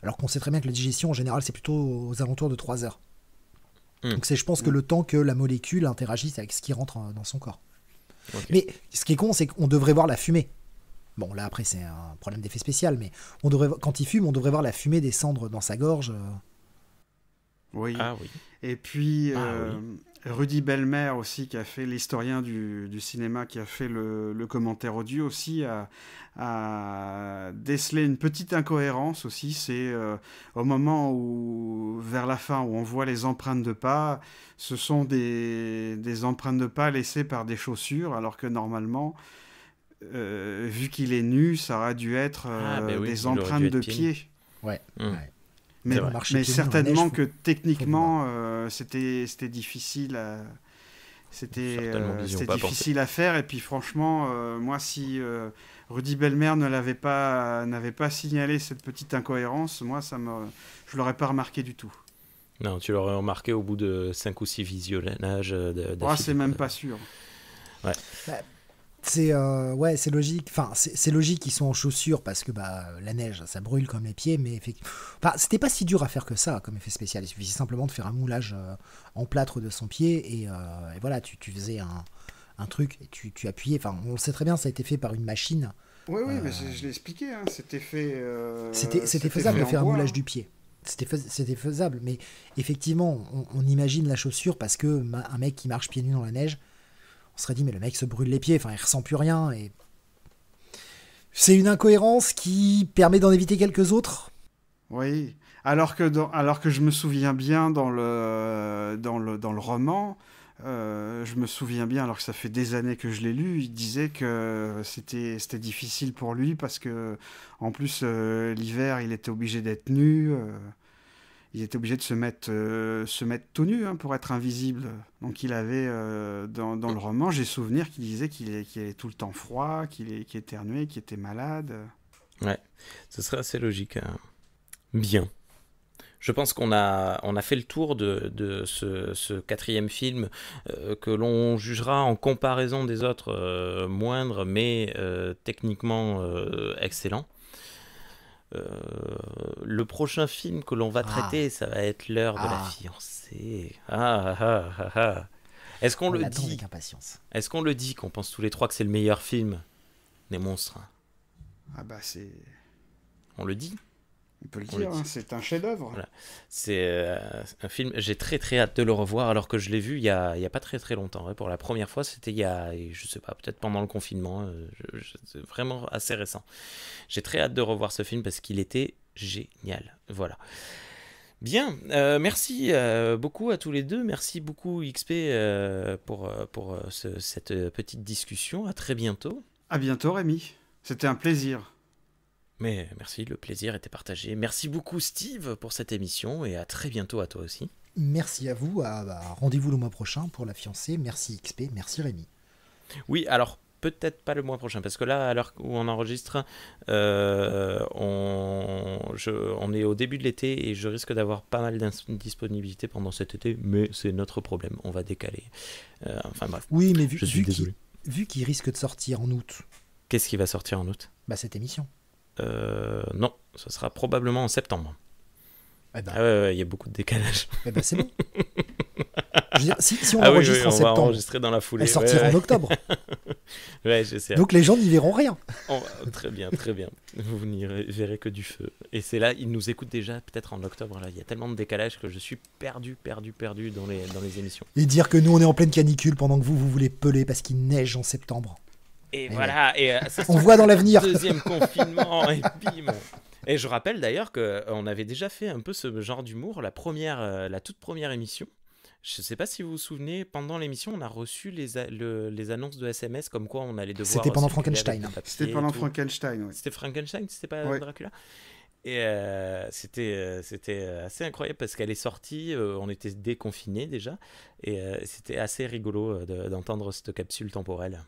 Alors qu'on sait très bien que la digestion, en général, c'est plutôt aux alentours de 3 heures. Donc c'est, je pense, que le temps que la molécule interagisse avec ce qui rentre dans son corps. Okay. Mais ce qui est con, c'est qu'on devrait voir la fumée. Bon, là, après, c'est un problème d'effet spécial, mais quand il fume, on devrait voir la fumée descendre dans sa gorge. Oui. Ah oui. Et puis, Rudy Bellmer aussi, qui a fait l'historien du cinéma, qui a fait le commentaire audio aussi, a décelé une petite incohérence aussi. C'est au moment où, vers la fin, où on voit les empreintes de pas, ce sont des empreintes de pas laissées par des chaussures, alors que normalement, vu qu'il est nu, ça aurait dû être des empreintes de pieds. Ouais. Mais certainement que techniquement, c'était difficile difficile à faire. Et puis franchement, moi, si Rudy Bellmer n'avait pas signalé cette petite incohérence, moi, je l'aurais pas remarqué du tout. Non, tu l'aurais remarqué au bout de 5 ou 6 visionnages c'est même pas sûr. Ouais. C'est logique. Enfin, c'est logique qu'ils sont en chaussures parce que la neige, ça brûle comme les pieds, mais c'était pas si dur à faire que ça comme effet spécial. Il suffisait simplement de faire un moulage en plâtre de son pied et voilà, tu faisais un truc et tu appuyais. Enfin, on le sait très bien, ça a été fait par une machine. Oui, mais je l'ai expliqué. Hein, c'était fait. C'était faisable de faire un moulage du pied. C'était faisable, mais effectivement, on imagine la chaussure parce que un mec qui marche pieds nus dans la neige. On serait dit, mais le mec se brûle les pieds, enfin, il ressent plus rien. Et c'est une incohérence qui permet d'en éviter quelques autres. Oui, alors que je me souviens bien dans le roman, je me souviens bien, alors que ça fait des années que je l'ai lu, il disait que c'était difficile pour lui parce que, en plus, l'hiver, il était obligé d'être nu. Il était obligé de se mettre tout nu pour être invisible. Donc il avait, dans le roman, j'ai souvenir qu'il disait qu'il avait tout le temps froid, qu'il éternuait, qu'il était malade. Ouais, ce serait assez logique. Bien. Je pense qu'on a fait le tour de ce 4e film que l'on jugera en comparaison des autres moindres, mais techniquement excellent. Le prochain film que l'on va traiter, ça va être L'heure de la fiancée. Est-ce qu'on le dit avec impatience. Est-ce qu'on le dit qu'on pense tous les trois que c'est le meilleur film des monstres? On le dit. On peut le dire, c'est un chef-d'œuvre. Voilà. C'est un film, j'ai très très hâte de le revoir alors que je l'ai vu il y a pas très très longtemps. Pour la première fois, c'était je sais pas, peut-être pendant le confinement. C'est vraiment assez récent. J'ai très hâte de revoir ce film parce qu'il était génial. Voilà. Bien, merci beaucoup à tous les deux. Merci beaucoup XP pour cette petite discussion. À très bientôt. À bientôt Rémi. C'était un plaisir. Mais merci, le plaisir était partagé. Merci beaucoup Steve pour cette émission et à très bientôt à toi aussi. Merci à vous, rendez-vous le mois prochain pour la fiancée. Merci XP, merci Rémi. Oui, alors peut-être pas le mois prochain parce que là, à l'heure où on enregistre, on est au début de l'été et je risque d'avoir pas mal d'indisponibilité pendant cet été, mais c'est notre problème, on va décaler. Enfin bref, oui, mais je suis désolé. Vu qu'il risque de sortir en août. Qu'est-ce qui va sortir en août ? Cette émission. Non, ce sera probablement en septembre. Eh ben. Ah ouais, il y a beaucoup de décalage. Eh ben, c'est bon. Je veux dire, si on Ah oui, enregistre oui, en on va septembre, enregistrer dans la foulée. elle sortira Ouais, en octobre. ouais, j'essaie. Donc les gens n'y verront rien. Très bien, très bien. Vous n'y verrez que du feu. Et c'est là, ils nous écoutent déjà, peut-être en octobre. Là, il y a tellement de décalage que je suis perdu dans les émissions. Et dire que nous, on est en pleine canicule pendant que vous voulez peler parce qu'il neige en septembre. Et voilà. Et, ça se On trouve, voit dans l'avenir. Deuxième confinement, et bim. Et je rappelle d'ailleurs qu'on avait déjà fait un peu ce genre d'humour, la toute première émission. Je ne sais pas si vous vous souvenez, pendant l'émission, on a reçu les annonces de SMS comme quoi on allait devoir... C'était pendant circuler avec Frankenstein. le papier C'était et pendant tout. Frankenstein, oui. C'était Frankenstein, c'était pas Ouais. Dracula. Et c'était assez incroyable parce qu'elle est sortie, on était déconfinés déjà, et c'était assez rigolo d'entendre cette capsule temporelle.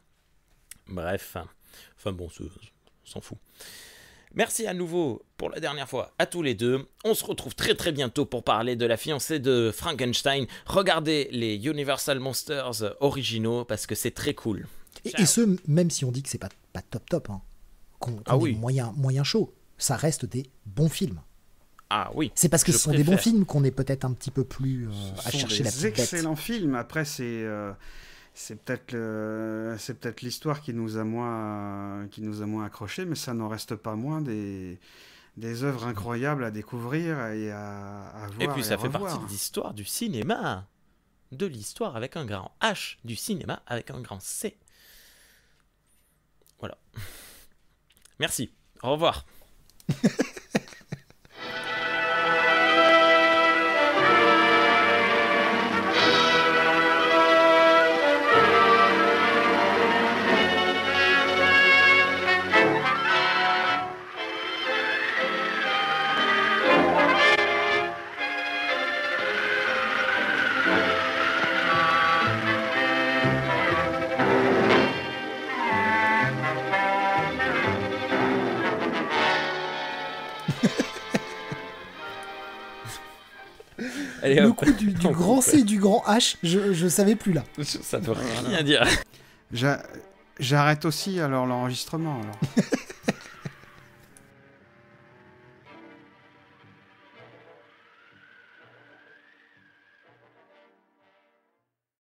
Bref, enfin bon, on s'en fout. Merci à nouveau pour la dernière fois à tous les deux. On se retrouve très très bientôt pour parler de la fiancée de Frankenstein. Regardez les Universal Monsters originaux parce que c'est très cool. Et ce, même si on dit que c'est pas top, hein, qu'on oui. est moyen chaud, ça reste des bons films. Ah oui. C'est parce que je ce sont des bons préfère. films qu'on est peut-être un petit peu plus à Ce sont chercher la des petite bête. excellents films. Après, c'est peut-être l'histoire qui nous a moins accrochés, mais ça n'en reste pas moins des œuvres incroyables à découvrir et à voir. Et puis ça à fait revoir. partie de l'histoire du cinéma. De l'histoire avec un grand H, du cinéma avec un grand C. Voilà. Merci. Au revoir. Allez, Le hop. coup du On grand coupe. C et du grand H, je savais plus là. Ça veut rien dire. J'arrête aussi alors l'enregistrement. Alors.